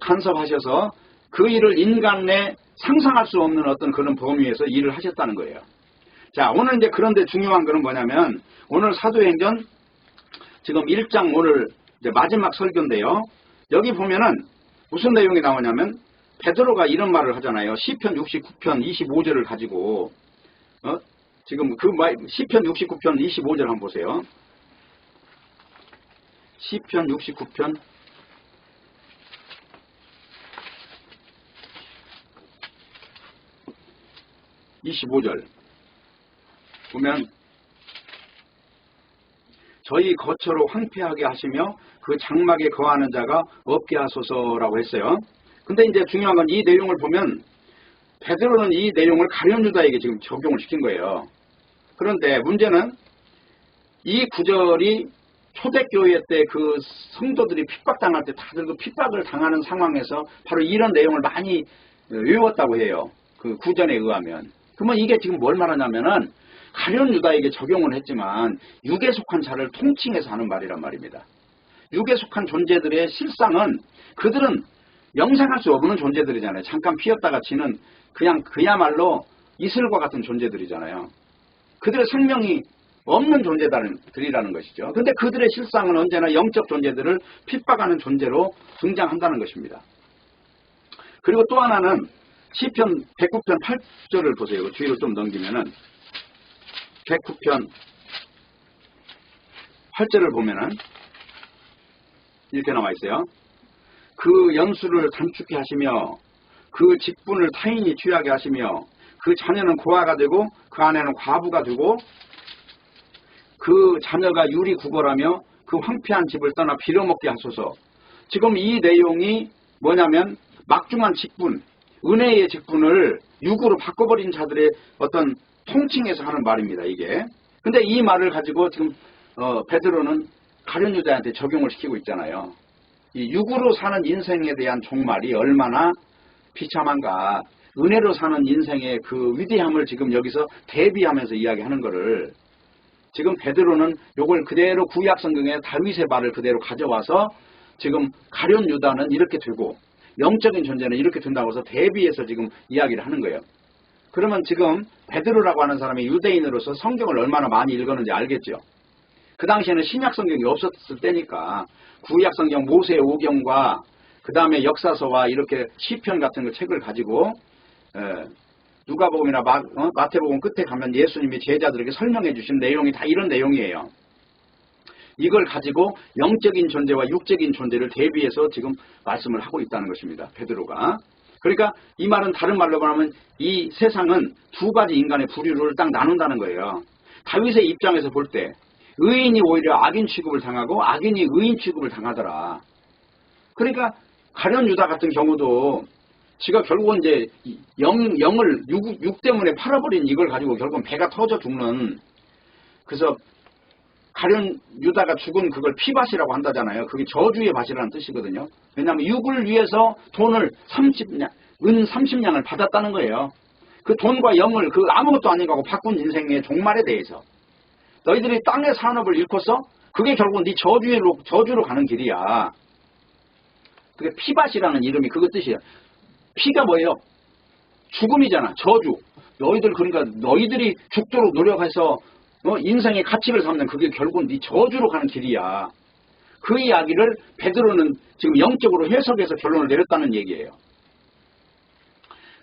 간섭하셔서 그 일을 인간의 상상할 수 없는 어떤 그런 범위에서 일을 하셨다는 거예요. 자, 오늘 이제 그런데 중요한 거는 뭐냐면 오늘 사도행전 지금 1장 오늘 이제 마지막 설교인데요. 여기 보면은 무슨 내용이 나오냐면 베드로가 이런 말을 하잖아요. 시편 69편 25절을 가지고 지금 그 시편 69편 25절 한번 보세요. 시편 69편 25절 보면 저희 거처로 황폐하게 하시며 그 장막에 거하는 자가 없게 하소서라고 했어요. 근데 이제 중요한 건 이 내용을 보면 베드로는 이 내용을 가룟 유다에게 지금 적용을 시킨 거예요. 그런데 문제는 이 구절이 초대교회 때 그 성도들이 핍박당할 때 다들 그 핍박을 당하는 상황에서 바로 이런 내용을 많이 외웠다고 해요. 그 구전에 의하면. 그러면 이게 지금 뭘 말하냐면은 가룟 유다에게 적용을 했지만 육에 속한 자를 통칭해서 하는 말이란 말입니다. 육에 속한 존재들의 실상은 그들은 영생할 수 없는 존재들이잖아요. 잠깐 피었다가 지는 그냥 그야말로 이슬과 같은 존재들이잖아요. 그들의 생명이 없는 존재들이라는 것이죠. 근데 그들의 실상은 언제나 영적 존재들을 핍박하는 존재로 등장한다는 것입니다. 그리고 또 하나는 시편 109편 8절을 보세요. 뒤로 좀 넘기면은 109편 8절을 보면은 이렇게 나와 있어요. 그 연수를 단축히 하시며 그 직분을 타인이 취하게 하시며 그 자녀는 고아가 되고 그 아내는 과부가 되고 그 자녀가 유리 구걸하며 그 황폐한 집을 떠나 빌어먹게 하소서. 지금 이 내용이 뭐냐면 막중한 직분, 은혜의 직분을 육으로 바꿔버린 자들의 어떤 통칭해서 하는 말입니다. 이게. 근데 이 말을 가지고 지금 베드로는 가룟 유다한테 적용을 시키고 있잖아요. 이 육으로 사는 인생에 대한 종말이 얼마나 비참한가. 은혜로 사는 인생의 그 위대함을 지금 여기서 대비하면서 이야기하는 거를 지금 베드로는 요걸 그대로 구약 성경의 다윗의 말을 그대로 가져와서 지금 가룟 유다는 이렇게 되고 영적인 존재는 이렇게 된다고 해서 대비해서 지금 이야기를 하는 거예요. 그러면 지금 베드로라고 하는 사람이 유대인으로서 성경을 얼마나 많이 읽었는지 알겠죠. 그 당시에는 신약 성경이 없었을 때니까 구약 성경 모세 오경과 그 다음에 역사서와 이렇게 시편 같은 거 책을 가지고 누가복음이나 마태복음 끝에 가면 예수님이 제자들에게 설명해 주신 내용이 다 이런 내용이에요. 이걸 가지고 영적인 존재와 육적인 존재를 대비해서 지금 말씀을 하고 있다는 것입니다. 베드로가. 그러니까 이 말은 다른 말로 말하면 이 세상은 두 가지 인간의 부류를 딱 나눈다는 거예요. 다윗의 입장에서 볼 때 의인이 오히려 악인 취급을 당하고 악인이 의인 취급을 당하더라. 그러니까 가룟 유다 같은 경우도 지가 결국은 이제 영을 육 때문에 팔아버린 이걸 가지고 결국은 배가 터져 죽는, 그래서 가룟 유다가 죽은 그걸 피밭이라고 한다잖아요. 그게 저주의 밭이라는 뜻이거든요. 왜냐하면 육을 위해서 돈을 은 30냥을 받았다는 거예요. 그 돈과 영을 그 아무것도 아닌 거하고 바꾼 인생의 종말에 대해서 너희들이 땅의 산업을 잃고서 그게 결국은 네 저주로 가는 길이야. 그게 피밭이라는 이름이 그거 뜻이야. 피가 뭐예요? 죽음이잖아. 저주. 너희들 그러니까 너희들이 죽도록 노력해서 인생의 가치를 삼는 그게 결국은 네 저주로 가는 길이야. 그 이야기를 베드로는 지금 영적으로 해석해서 결론을 내렸다는 얘기예요.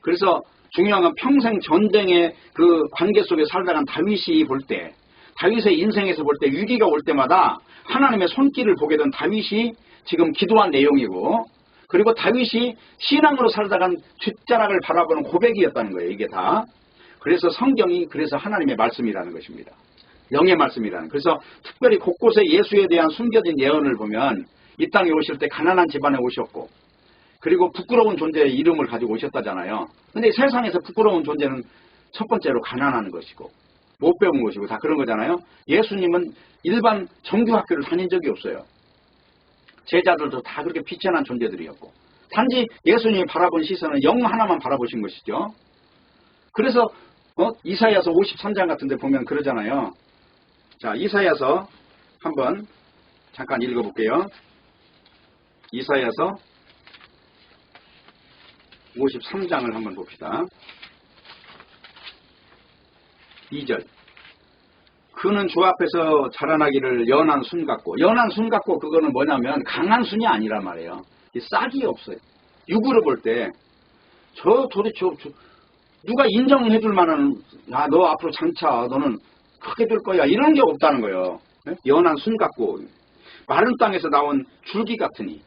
그래서 중요한 건 평생 전쟁의 그 관계 속에 살다간 다윗이 볼 때, 다윗의 인생에서 볼 때 위기가 올 때마다 하나님의 손길을 보게 된 다윗이 지금 기도한 내용이고, 그리고 다윗이 신앙으로 살다간 뒷자락을 바라보는 고백이었다는 거예요. 이게 다. 그래서 성경이 그래서 하나님의 말씀이라는 것입니다. 영의 말씀이라는. 그래서 특별히 곳곳에 예수에 대한 숨겨진 예언을 보면 이 땅에 오실 때 가난한 집안에 오셨고 그리고 부끄러운 존재의 이름을 가지고 오셨다잖아요. 근데 세상에서 부끄러운 존재는 첫 번째로 가난한 것이고 못 배운 것이고 다 그런 거잖아요. 예수님은 일반 정규학교를 다닌 적이 없어요. 제자들도 다 그렇게 비천한 존재들이었고 단지 예수님이 바라본 시선은 영 하나만 바라보신 것이죠. 그래서 이사야서 53장 같은 데 보면 그러잖아요. 자, 이사야서 한번 잠깐 읽어볼게요. 이사야서 53장을 한번 봅시다. 2절. 그는 주 앞에서 자라나기를 연한 순 같고, 연한 순 같고 그거는 뭐냐면 강한 순이 아니란 말이에요. 싹이 없어요. 육으로 볼 때 도대체 누가 인정해 줄 만한, 야, 너 앞으로 장차 너는 크게 될 거야, 이런 게 없다는 거예요. 연한 순 같고 마른 땅에서 나온 줄기 같으니,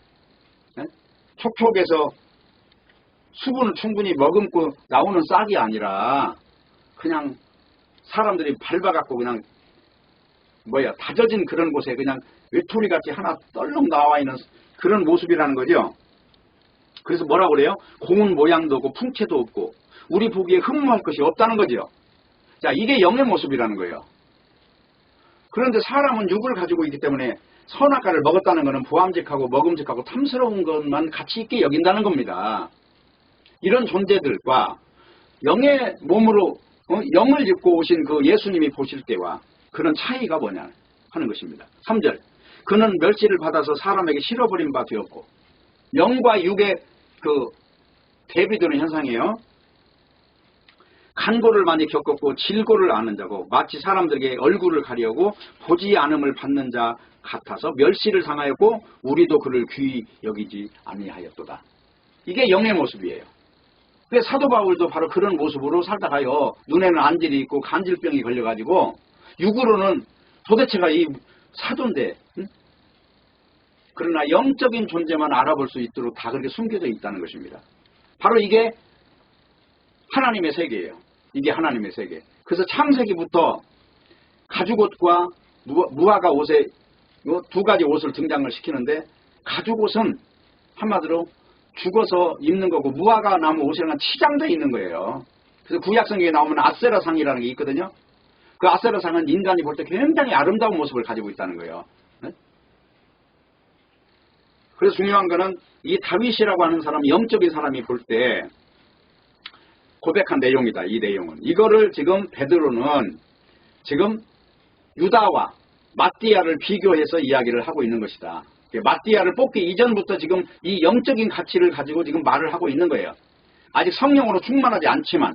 촉촉에서 수분을 충분히 머금고 나오는 싹이 아니라 그냥 사람들이 밟아갖고 그냥 다져진 그런 곳에 그냥 외톨이같이 하나 떨렁 나와 있는 그런 모습이라는 거죠. 그래서 뭐라고 그래요? 고운 모양도 없고 풍채도 없고 우리 보기에 흠모할 것이 없다는 거죠. 자, 이게 영의 모습이라는 거예요. 그런데 사람은 육을 가지고 있기 때문에 선악과를 먹었다는 것은 보암직하고 먹음직하고 탐스러운 것만 가치 있게 여긴다는 겁니다. 이런 존재들과 영의 몸으로 영을 입고 오신 그 예수님이 보실 때와 그런 차이가 뭐냐 하는 것입니다. 3절. 그는 멸시를 받아서 사람에게 실어버린 바 되었고, 영과 육의 그 대비되는 현상이에요. 간고를 많이 겪었고 질고를 아는 자고 마치 사람들에게 얼굴을 가리우고 보지 않음을 받는 자 같아서 멸시를 당하였고 우리도 그를 귀히 여기지 아니하였도다. 이게 영의 모습이에요. 그래서 사도 바울도 바로 그런 모습으로 살다가요, 눈에는 안질이 있고 간질병이 걸려가지고 육으로는 도대체가 이 사도인데, 그러나 영적인 존재만 알아볼 수 있도록 다 그렇게 숨겨져 있다는 것입니다. 바로 이게 하나님의 세계예요. 이게 하나님의 세계. 그래서 창세기부터 가죽옷과 무화과 옷에 두 가지 옷을 등장을 시키는데, 가죽옷은 한마디로 죽어서 입는 거고 무화과 나무 옷이랑 치장되어 있는 거예요. 그래서 구약성경에 나오면 아세라상이라는 게 있거든요. 그 아세라상은 인간이 볼 때 굉장히 아름다운 모습을 가지고 있다는 거예요. 그래서 중요한 거는 이 다윗이라고 하는 사람, 영적인 사람이 볼 때 고백한 내용이다. 이 내용은. 이거를 지금 베드로는 지금 유다와 마띠아를 비교해서 이야기를 하고 있는 것이다. 마띠아를 뽑기 이전부터 지금 이 영적인 가치를 가지고 지금 말을 하고 있는 거예요. 아직 성령으로 충만하지 않지만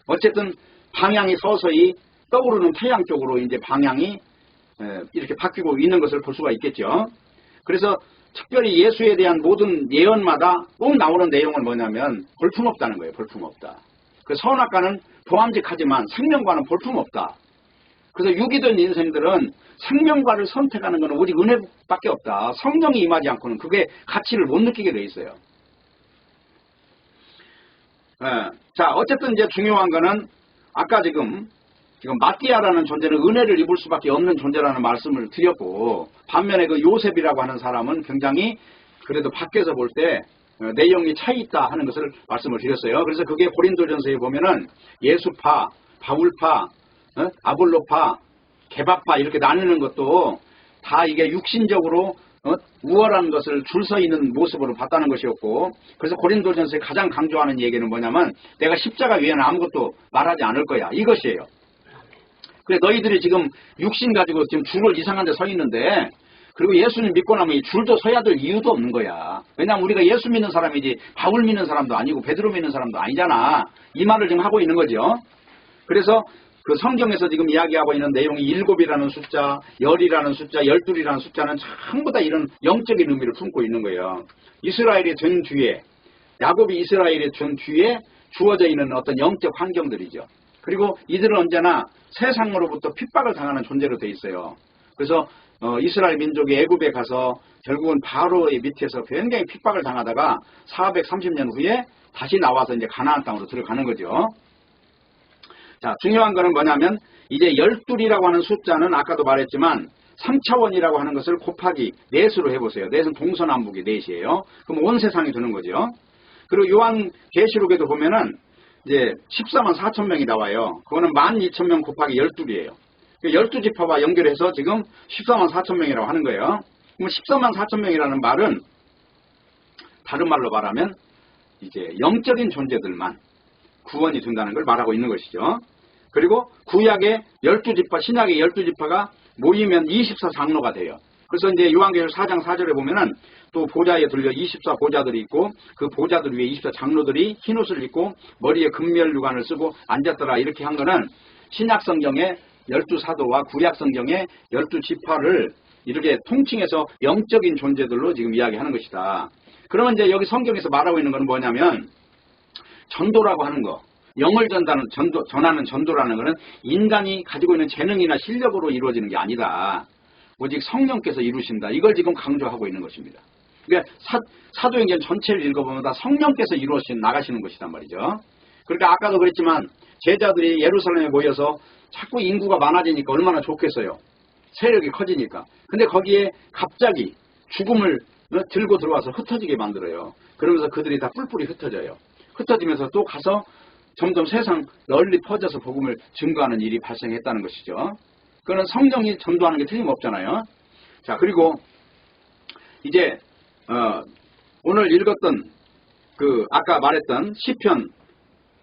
어쨌든 방향이 서서히 떠오르는 태양 쪽으로 이제 방향이 이렇게 바뀌고 있는 것을 볼 수가 있겠죠. 그래서 특별히 예수에 대한 모든 예언마다 꼭 나오는 내용은 뭐냐면 볼품없다는 거예요. 볼품없다. 그 선악과는 보암직하지만 생명과는 볼품없다. 그래서 육이든 인생들은 생명과를 선택하는 것은 오직 은혜밖에 없다. 성령이 임하지 않고는 그게 가치를 못 느끼게 돼 있어요. 자, 어쨌든 이제 중요한 거는 아까 지금 마띠아라는 존재는 은혜를 입을 수밖에 없는 존재라는 말씀을 드렸고, 반면에 그 요셉이라고 하는 사람은 굉장히 그래도 밖에서 볼 때 내용이 차이 있다 하는 것을 말씀을 드렸어요. 그래서 그게 고린도전서에 보면은 예수파, 바울파, 아볼로파, 개바파 이렇게 나누는 것도 다 이게 육신적으로 우월한 것을 줄 서 있는 모습으로 봤다는 것이었고, 그래서 고린도전서에 가장 강조하는 얘기는 뭐냐면 내가 십자가 위에는 아무것도 말하지 않을 거야, 이것이에요. 그래, 너희들이 지금 육신 가지고 지금 줄을 이상한 데 서 있는데, 그리고 예수님 믿고 나면 이 줄도 서야 될 이유도 없는 거야. 왜냐하면 우리가 예수 믿는 사람이지 바울 믿는 사람도 아니고 베드로 믿는 사람도 아니잖아. 이 말을 지금 하고 있는 거죠. 그래서 그 성경에서 지금 이야기하고 있는 내용이 7이라는 숫자, 10이라는 숫자, 12이라는 숫자는 전부 다 이런 영적인 의미를 품고 있는 거예요. 이스라엘이 된 뒤에, 야곱이 이스라엘이 된 뒤에 주어져 있는 어떤 영적 환경들이죠. 그리고 이들은 언제나 세상으로부터 핍박을 당하는 존재로 돼 있어요. 그래서 이스라엘 민족이 애굽에 가서 결국은 바로의 밑에서 굉장히 핍박을 당하다가 430년 후에 다시 나와서 이제 가나안 땅으로 들어가는 거죠. 자, 중요한 거는 뭐냐면 이제 12이라고 하는 숫자는 아까도 말했지만 3차원이라고 하는 것을 곱하기 넷으로 해보세요. 넷은 동서남북이 넷이에요. 그럼 온 세상이 되는 거죠. 그리고 요한계시록에도 보면은 이제 14만 4천 명이 나와요. 그거는 12,000명 곱하기 12이에요. 12지파와 연결해서 지금 14만 4천 명이라고 하는 거예요. 그럼 14만 4천 명이라는 말은 다른 말로 말하면 이제 영적인 존재들만 구원이 된다는 걸 말하고 있는 것이죠. 그리고 구약의 12지파, 신약의 12지파가 모이면 24장로가 돼요. 그래서 이제 요한계시록 4장 4절에 보면은 또 보좌에 들려 24보좌들이 있고 그 보좌들 위에 24장로들이 흰옷을 입고 머리에 금멸유관을 쓰고 앉았더라 이렇게 한 거는 신약성경의 12사도와 구약성경의 12지파를 이렇게 통칭해서 영적인 존재들로 지금 이야기하는 것이다. 그러면 이제 여기 성경에서 말하고 있는 건 뭐냐면 전도라고 하는 거, 영을 전하는 전도라는 것은 인간이 가지고 있는 재능이나 실력으로 이루어지는 게 아니다. 오직 성령께서 이루신다. 이걸 지금 강조하고 있는 것입니다. 그러니까 사도행전 전체를 읽어보면 다 성령께서 나가시는 것이란 말이죠. 그러니까 아까도 그랬지만 제자들이 예루살렘에 모여서 자꾸 인구가 많아지니까 얼마나 좋겠어요. 세력이 커지니까. 근데 거기에 갑자기 죽음을 들고 들어와서 흩어지게 만들어요. 그러면서 그들이 다 뿔뿔이 흩어져요. 흩어지면서 또 가서 점점 세상 널리 퍼져서 복음을 증거하는 일이 발생했다는 것이죠. 그거는 성령이 전도하는 게 틀림없잖아요. 자, 그리고 이제 오늘 읽었던 그 아까 말했던 시편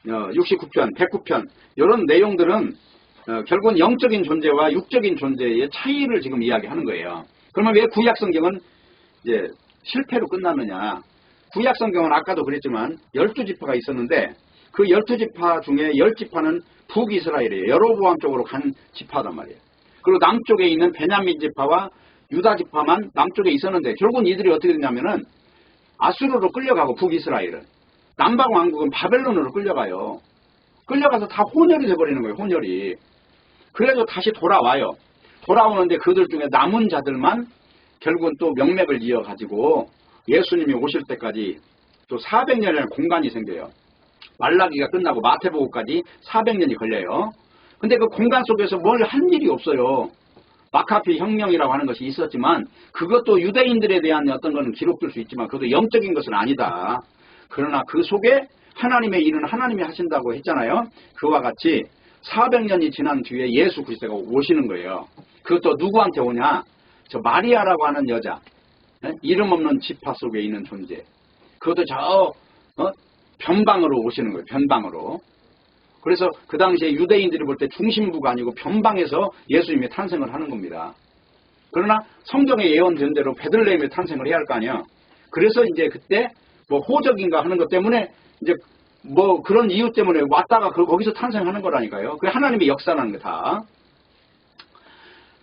69편, 109편 이런 내용들은 결국은 영적인 존재와 육적인 존재의 차이를 지금 이야기하는 거예요. 그러면 왜 구약성경은 이제 실패로 끝났느냐? 구약성경은 아까도 그랬지만 12지파가 있었는데 그 12지파 중에 10지파는 북이스라엘이에요. 여로보암 쪽으로 간 지파단 말이에요. 그리고 남쪽에 있는 베냐민 지파와 유다 지파만 남쪽에 있었는데 결국은 이들이 어떻게 됐냐면은 아수르로 끌려가고 북이스라엘은 남방 왕국은 바벨론으로 끌려가요. 끌려가서 다 혼혈이 돼버리는 거예요. 혼혈이. 그래서 다시 돌아와요. 돌아오는데 그들 중에 남은 자들만 결국은 또 명맥을 이어가지고 예수님이 오실 때까지 또 400년이라는 공간이 생겨요. 말라기가 끝나고 마태복음까지 400년이 걸려요. 근데 그 공간 속에서 뭘 한 일이 없어요. 마카피 혁명이라고 하는 것이 있었지만 그것도 유대인들에 대한 어떤 것은 기록될 수 있지만 그것도 영적인 것은 아니다. 그러나 그 속에 하나님의 일은 하나님이 하신다고 했잖아요. 그와 같이 400년이 지난 뒤에 예수 그리스도가 오시는 거예요. 그것도 누구한테 오냐? 저 마리아라고 하는 여자, 이름 없는 지파 속에 있는 존재. 그것도 저 변방으로 오시는 거예요. 변방으로. 그래서 그 당시에 유대인들이 볼 때 중심부가 아니고 변방에서 예수님이 탄생을 하는 겁니다. 그러나 성경에 예언된 대로 베들레헴에 탄생을 해야 할 거 아니에요. 그래서 이제 그때 뭐 호적인가 하는 것 때문에 이제 뭐 그런 이유 때문에 왔다가 거기서 탄생하는 거라니까요. 그게 하나님의 역사라는 거 다.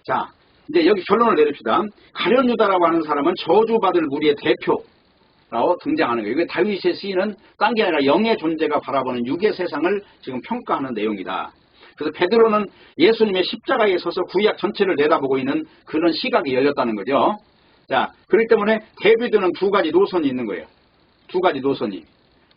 자, 이제 여기 결론을 내립시다. 가룟 유다라고 하는 사람은 저주받을 무리의 대표라고 등장하는 거예요. 이게 다윗의 시인은 딴 게 아니라 영의 존재가 바라보는 육의 세상을 지금 평가하는 내용이다. 그래서 베드로는 예수님의 십자가에 서서 구약 전체를 내다보고 있는 그런 시각이 열렸다는 거죠. 자, 그렇기 때문에 데비드는 두 가지 노선이 있는 거예요. 두 가지 노선이.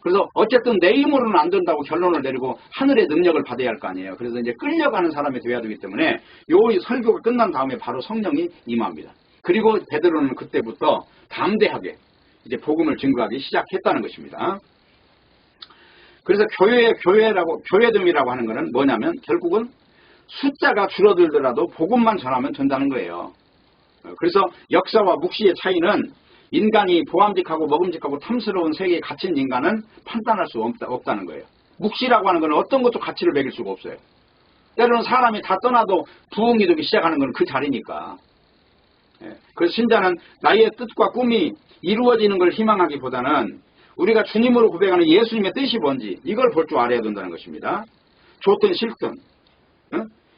그래서 어쨌든 내 힘으로는 안 된다고 결론을 내리고 하늘의 능력을 받아야 할 거 아니에요. 그래서 이제 끌려가는 사람이 돼야 되기 때문에 요 설교가 끝난 다음에 바로 성령이 임합니다. 그리고 베드로는 그때부터 담대하게 이제 복음을 증거하기 시작했다는 것입니다. 그래서 교회됨이라고 하는 것은 뭐냐면 결국은 숫자가 줄어들더라도 복음만 전하면 된다는 거예요. 그래서 역사와 묵시의 차이는 인간이 보암직하고 먹음직하고 탐스러운 세계에 갇힌 인간은 판단할 수 없다는 거예요. 묵시라고 하는 것은 어떤 것도 가치를 매길 수가 없어요. 때로는 사람이 다 떠나도 부흥이 되기 시작하는 것은 그 자리니까. 그래서 신자는 나의 뜻과 꿈이 이루어지는 걸 희망하기보다는 우리가 주님으로 고백하는 예수님의 뜻이 뭔지 이걸 볼 줄 알아야 된다는 것입니다. 좋든 싫든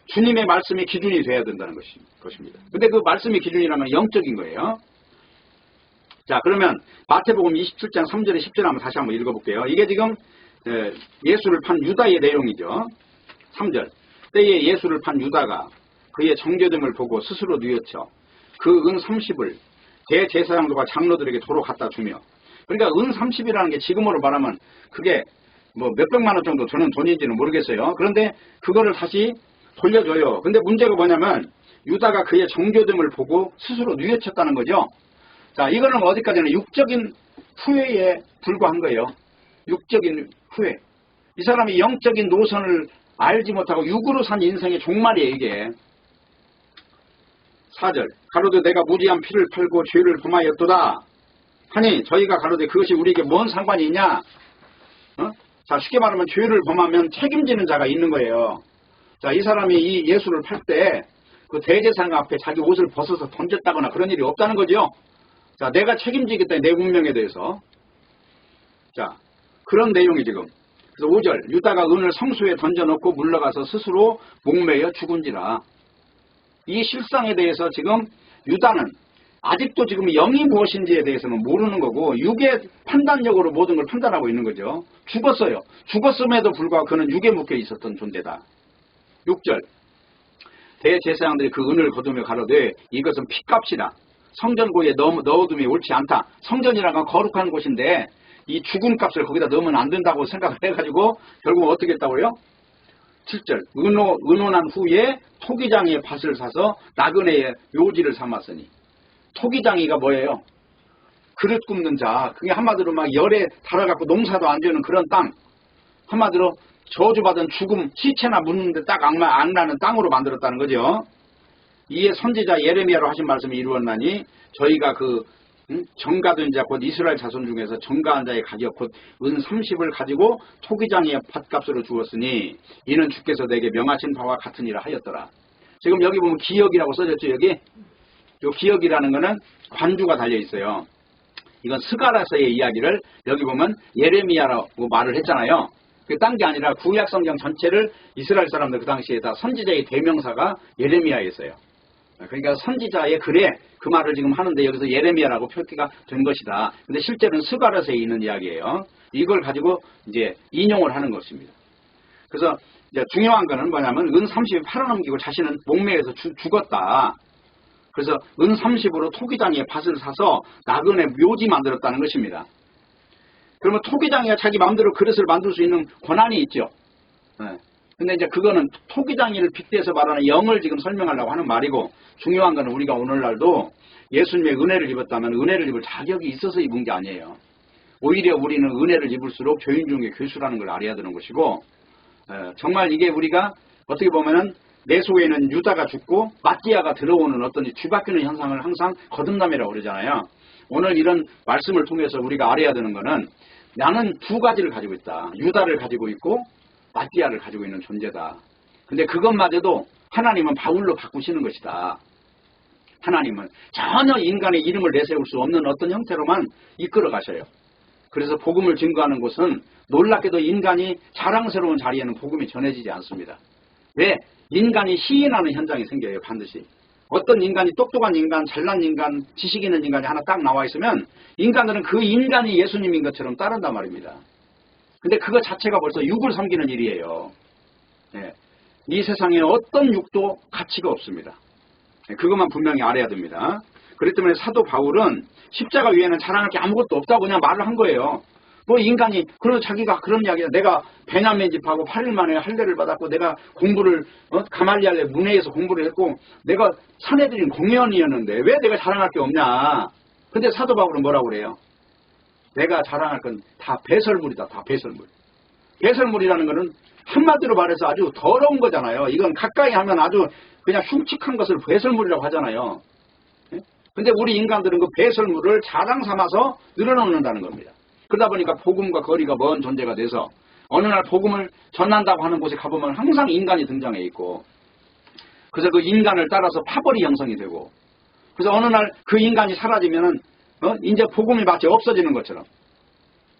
주님의 말씀이 기준이 돼야 된다는 것입니다. 근데 그 말씀이 기준이라면 영적인 거예요. 자, 그러면 마태복음 27장 3절에 10절 한번 다시 한번 읽어볼게요. 이게 지금 예수를 판 유다의 내용이죠. 3절. 때에 예수를 판 유다가 그의 정죄됨을 보고 스스로 뉘우쳐 그 은 30을 대제사장들과 장로들에게 도로 갖다 주며, 그러니까 은 30이라는 게 지금으로 말하면 그게 뭐 몇백만 원 정도 되는 돈인지는 모르겠어요. 그런데 그거를 다시 돌려줘요. 근데 문제가 뭐냐면 유다가 그의 정교됨을 보고 스스로 뉘우쳤다는 거죠. 자, 이거는 어디까지나 육적인 후회에 불과한 거예요. 육적인 후회. 이 사람이 영적인 노선을 알지 못하고 육으로 산 인생의 종말이에요, 이게. 4절. 가로되 내가 무지한 피를 팔고 죄를 범하였도다 하니 저희가 가로되 그것이 우리에게 뭔 상관이 있냐? 자, 쉽게 말하면 죄를 범하면 책임지는 자가 있는 거예요. 자, 이 사람이 이 예수를 팔 때 그 대제사장 앞에 자기 옷을 벗어서 던졌다거나 그런 일이 없다는 거죠. 자, 내가 책임지겠다, 내 운명에 대해서. 자, 그런 내용이 지금. 그래서 5절. 유다가 은을 성수에 던져놓고 물러가서 스스로 목매여 죽은지라. 이 실상에 대해서 지금 유다는 아직도 지금 영이 무엇인지에 대해서는 모르는 거고 육의 판단력으로 모든 걸 판단하고 있는 거죠. 죽었어요. 죽었음에도 불구하고 그는 육에 묶여 있었던 존재다. 6절. 대제사장들이 그 은을 거두며 가로되 이것은 핏값이라. 성전고에 넣어둠이 옳지 않다. 성전이라는 건 거룩한 곳인데 이 죽은 값을 거기다 넣으면 안 된다고 생각을 해가지고 결국 어떻게 했다고요? 7절. 은혼한 후에 토기장이의 밭을 사서 나그네의 묘지를 삼았으니. 토기장이가 뭐예요? 그릇 굽는 자. 그게 한마디로 막 열에 달아갖고 농사도 안 되는 그런 땅. 한마디로 저주받은 죽음, 시체나 묻는데 딱 안 나는 땅으로 만들었다는 거죠. 이에 선지자 예레미야로 하신 말씀이 이루었나니 저희가 그 정가된 자 곧 이스라엘 자손 중에서 정가한 자의 가격 곧 은 30을 가지고 토기장의 밭값으로 주었으니 이는 주께서 내게 명하신 바와 같으니라 하였더라. 지금 여기 보면 기역이라고 써졌죠. 여기 요 기역이라는 거는 관주가 달려 있어요. 이건 스가랴서의 이야기를 여기 보면 예레미야라고 말을 했잖아요. 그 딴 게 아니라 구약 성경 전체를 이스라엘 사람들 그 당시에 다 선지자의 대명사가 예레미야였어요. 그러니까 선지자의 글에 그 말을 지금 하는데 여기서 예레미야라고 표기가 된 것이다. 근데 실제로는 스가랴서에 있는 이야기예요. 이걸 가지고 이제 인용을 하는 것입니다. 그래서 이제 중요한 거는 뭐냐면 은 30이 팔아넘기고 자신은 목매에서 죽었다. 그래서 은 30으로 토기장의 밭을 사서 나그네 묘지 만들었다는 것입니다. 그러면 토기장이가 자기 마음대로 그릇을 만들 수 있는 권한이 있죠. 근데 이제 그거는 토기장이를 빗대서 말하는 영을 지금 설명하려고 하는 말이고 중요한 거는 우리가 오늘날도 예수님의 은혜를 입었다면 은혜를 입을 자격이 있어서 입은 게 아니에요. 오히려 우리는 은혜를 입을수록 교인 중에 괴수라는 걸 알아야 되는 것이고 정말 이게 우리가 어떻게 보면은 내 속에는 유다가 죽고 마띠아가 들어오는 어떤 뒤바뀌는 현상을 항상 거듭남이라고 그러잖아요. 오늘 이런 말씀을 통해서 우리가 알아야 되는 거는 나는 두 가지를 가지고 있다. 유다를 가지고 있고 마띠아를 가지고 있는 존재다. 근데 그것마저도 하나님은 바울로 바꾸시는 것이다. 하나님은 전혀 인간의 이름을 내세울 수 없는 어떤 형태로만 이끌어 가셔요. 그래서 복음을 증거하는 곳은 놀랍게도 인간이 자랑스러운 자리에는 복음이 전해지지 않습니다. 왜? 인간이 시인하는 현장이 생겨요. 반드시. 어떤 인간이 똑똑한 인간, 잘난 인간, 지식 있는 인간이 하나 딱 나와 있으면 인간들은 그 인간이 예수님인 것처럼 따른단 말입니다. 근데 그거 자체가 벌써 육을 섬기는 일이에요. 네. 이 세상에 어떤 육도 가치가 없습니다. 네. 그것만 분명히 알아야 됩니다. 그렇기 때문에 사도 바울은 십자가 위에는 자랑할 게 아무것도 없다고 그냥 말을 한 거예요. 뭐 인간이 그래서 자기가 그런 이야기야. 내가 베냐민 집하고 8일 만에 할례를 받았고 내가 공부를 가말리알의 문회에서 공부를 했고 내가 사내들인 공연이었는데 왜 내가 자랑할 게 없냐. 근데 사도 바울은 뭐라고 그래요? 내가 자랑할 건 다 배설물이다. 다 배설물. 배설물이라는 거는 한마디로 말해서 아주 더러운 거잖아요. 이건 가까이 하면 아주 그냥 흉측한 것을 배설물이라고 하잖아요. 근데 우리 인간들은 그 배설물을 자랑 삼아서 늘어놓는다는 겁니다. 그러다 보니까 복음과 거리가 먼 존재가 돼서 어느 날 복음을 전한다고 하는 곳에 가보면 항상 인간이 등장해 있고 그래서 그 인간을 따라서 파벌이 형성이 되고 그래서 어느 날 그 인간이 사라지면은 이제 복음이 마치 없어지는 것처럼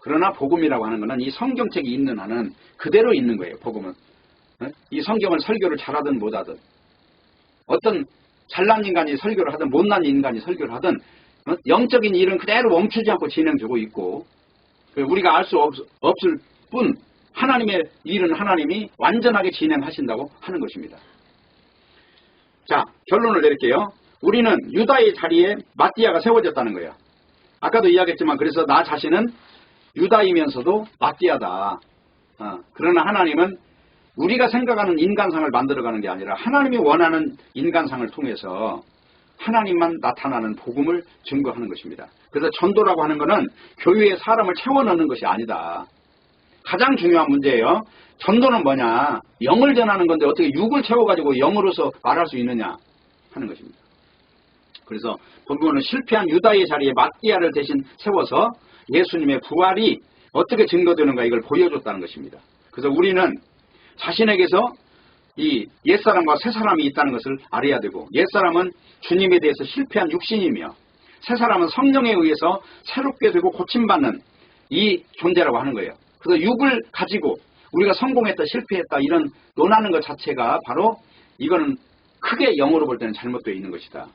그러나 복음이라고 하는 것은 이 성경책이 있는 한은 그대로 있는 거예요. 복음은. 이 성경을 설교를 잘하든 못하든 어떤 잘난 인간이 설교를 하든 못난 인간이 설교를 하든 영적인 일은 그대로 멈추지 않고 진행되고 있고 우리가 알 수 없을 뿐 하나님의 일은 하나님이 완전하게 진행하신다고 하는 것입니다. 자, 결론을 내릴게요. 우리는 유다의 자리에 마띠아가 세워졌다는 거예요. 아까도 이야기했지만 그래서 나 자신은 유다이면서도 마띠아다. 그러나 하나님은 우리가 생각하는 인간상을 만들어가는 게 아니라 하나님이 원하는 인간상을 통해서 하나님만 나타나는 복음을 증거하는 것입니다. 그래서 전도라고 하는 것은 교회에 사람을 채워넣는 것이 아니다. 가장 중요한 문제예요. 전도는 뭐냐? 영을 전하는 건데 어떻게 육을 채워가지고 영으로서 말할 수 있느냐 하는 것입니다. 그래서 본문은 실패한 유다의 자리에 마띠아를 대신 세워서 예수님의 부활이 어떻게 증거되는가 이걸 보여줬다는 것입니다. 그래서 우리는 자신에게서 이 옛사람과 새사람이 있다는 것을 알아야 되고, 옛사람은 주님에 대해서 실패한 육신이며 새사람은 성령에 의해서 새롭게 되고 고침받는 이 존재라고 하는 거예요. 그래서 육을 가지고 우리가 성공했다 실패했다 이런 논하는 것 자체가 바로 이거는 크게 영어로 볼 때는 잘못되어 있는 것이다.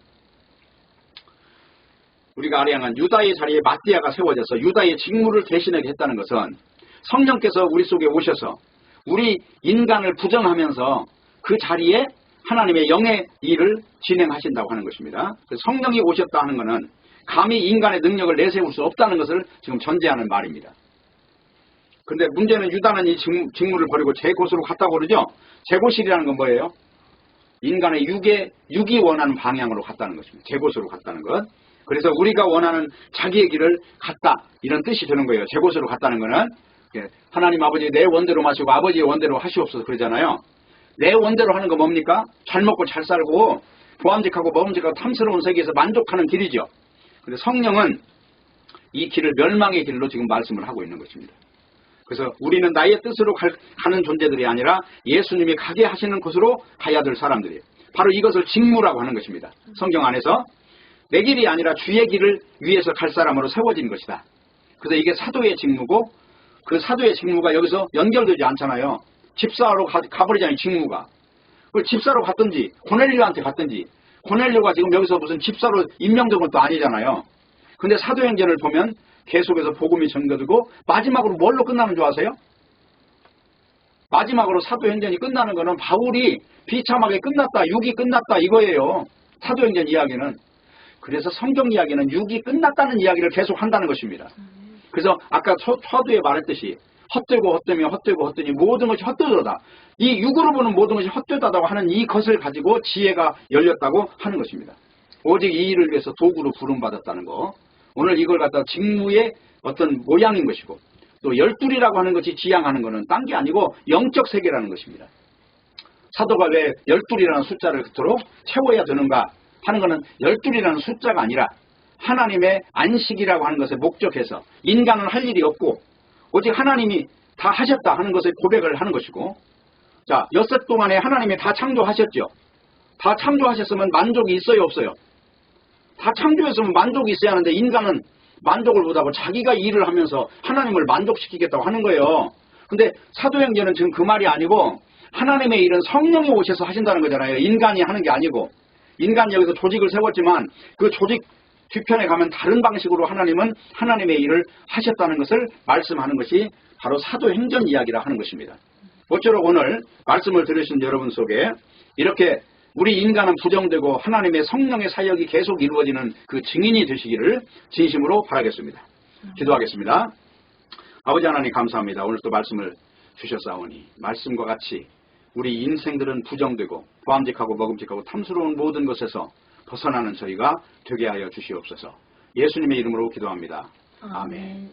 우리가 아량한 유다의 자리에 마띠아가 세워져서 유다의 직무를 대신하게 했다는 것은 성령께서 우리 속에 오셔서 우리 인간을 부정하면서 그 자리에 하나님의 영의 일을 진행하신다고 하는 것입니다. 그래서 성령이 오셨다 하는 것은 감히 인간의 능력을 내세울 수 없다는 것을 지금 전제하는 말입니다. 그런데 문제는 유다는 이 직무를 버리고 제 곳으로 갔다고 그러죠. 제 곳이라는 건 뭐예요? 인간의 육이 원하는 방향으로 갔다는 것입니다. 제 곳으로 갔다는 것. 그래서 우리가 원하는 자기의 길을 갔다 이런 뜻이 되는 거예요. 제 곳으로 갔다는 것은 하나님 아버지 내 원대로 마시고 아버지의 원대로 하시옵소서 그러잖아요. 내 원대로 하는 거 뭡니까? 잘 먹고 잘 살고 보암직하고 먹음직하고 탐스러운 세계에서 만족하는 길이죠. 그런데 성령은 이 길을 멸망의 길로 지금 말씀을 하고 있는 것입니다. 그래서 우리는 나의 뜻으로 가는 존재들이 아니라 예수님이 가게 하시는 곳으로 가야 될 사람들이에요. 바로 이것을 직무라고 하는 것입니다. 성경 안에서 내 길이 아니라 주의 길을 위해서 갈 사람으로 세워진 것이다. 그래서 이게 사도의 직무고 그 사도의 직무가 여기서 연결되지 않잖아요. 집사로 가버리잖아요. 직무가. 그 집사로 갔든지 고넬료한테 갔든지 고넬료가 지금 여기서 무슨 집사로 임명된 것도 아니잖아요. 근데 사도행전을 보면 계속해서 복음이 전거되고 마지막으로 뭘로 끝나는 줄 아세요? 마지막으로 사도행전이 끝나는 거는 바울이 비참하게 끝났다. 육이 끝났다 이거예요. 사도행전 이야기는. 그래서 성경 이야기는 육이 끝났다는 이야기를 계속 한다는 것입니다. 그래서 아까 서두에 말했듯이 헛되고 헛되며 헛되고 헛되니 모든 것이 헛되도다. 이 육으로 보는 모든 것이 헛되다고 하는 이것을 가지고 지혜가 열렸다고 하는 것입니다. 오직 이 일을 위해서 도구로 부름받았다는 거. 오늘 이걸 갖다 직무의 어떤 모양인 것이고 또 열둘이라고 하는 것이 지향하는 것은 딴 게 아니고 영적 세계라는 것입니다. 사도가 왜 열둘이라는 숫자를 그토록 채워야 되는가 하는 것은 열둘이라는 숫자가 아니라 하나님의 안식이라고 하는 것에 목적해서 인간은 할 일이 없고 오직 하나님이 다 하셨다 하는 것을 고백을 하는 것이고, 자, 엿새 동안에 하나님이 다 창조하셨죠. 다 창조하셨으면 만족이 있어요 없어요? 다 창조했으면 만족이 있어야 하는데 인간은 만족을 못하고 자기가 일을 하면서 하나님을 만족시키겠다고 하는 거예요. 근데 사도행전은 지금 그 말이 아니고 하나님의 일은 성령이 오셔서 하신다는 거잖아요. 인간이 하는 게 아니고. 인간이 여기서 조직을 세웠지만 그 조직 뒤편에 가면 다른 방식으로 하나님은 하나님의 일을 하셨다는 것을 말씀하는 것이 바로 사도행전 이야기라 하는 것입니다. 모쪼록 오늘 말씀을 들으신 여러분 속에 이렇게 우리 인간은 부정되고 하나님의 성령의 사역이 계속 이루어지는 그 증인이 되시기를 진심으로 바라겠습니다. 기도하겠습니다. 아버지 하나님 감사합니다. 오늘 또 말씀을 주셨사오니 말씀과 같이 우리 인생들은 부정되고 보암직하고 먹음직하고 탐스러운 모든 것에서 벗어나는 저희가 되게 하여 주시옵소서. 예수님의 이름으로 기도합니다. 아멘.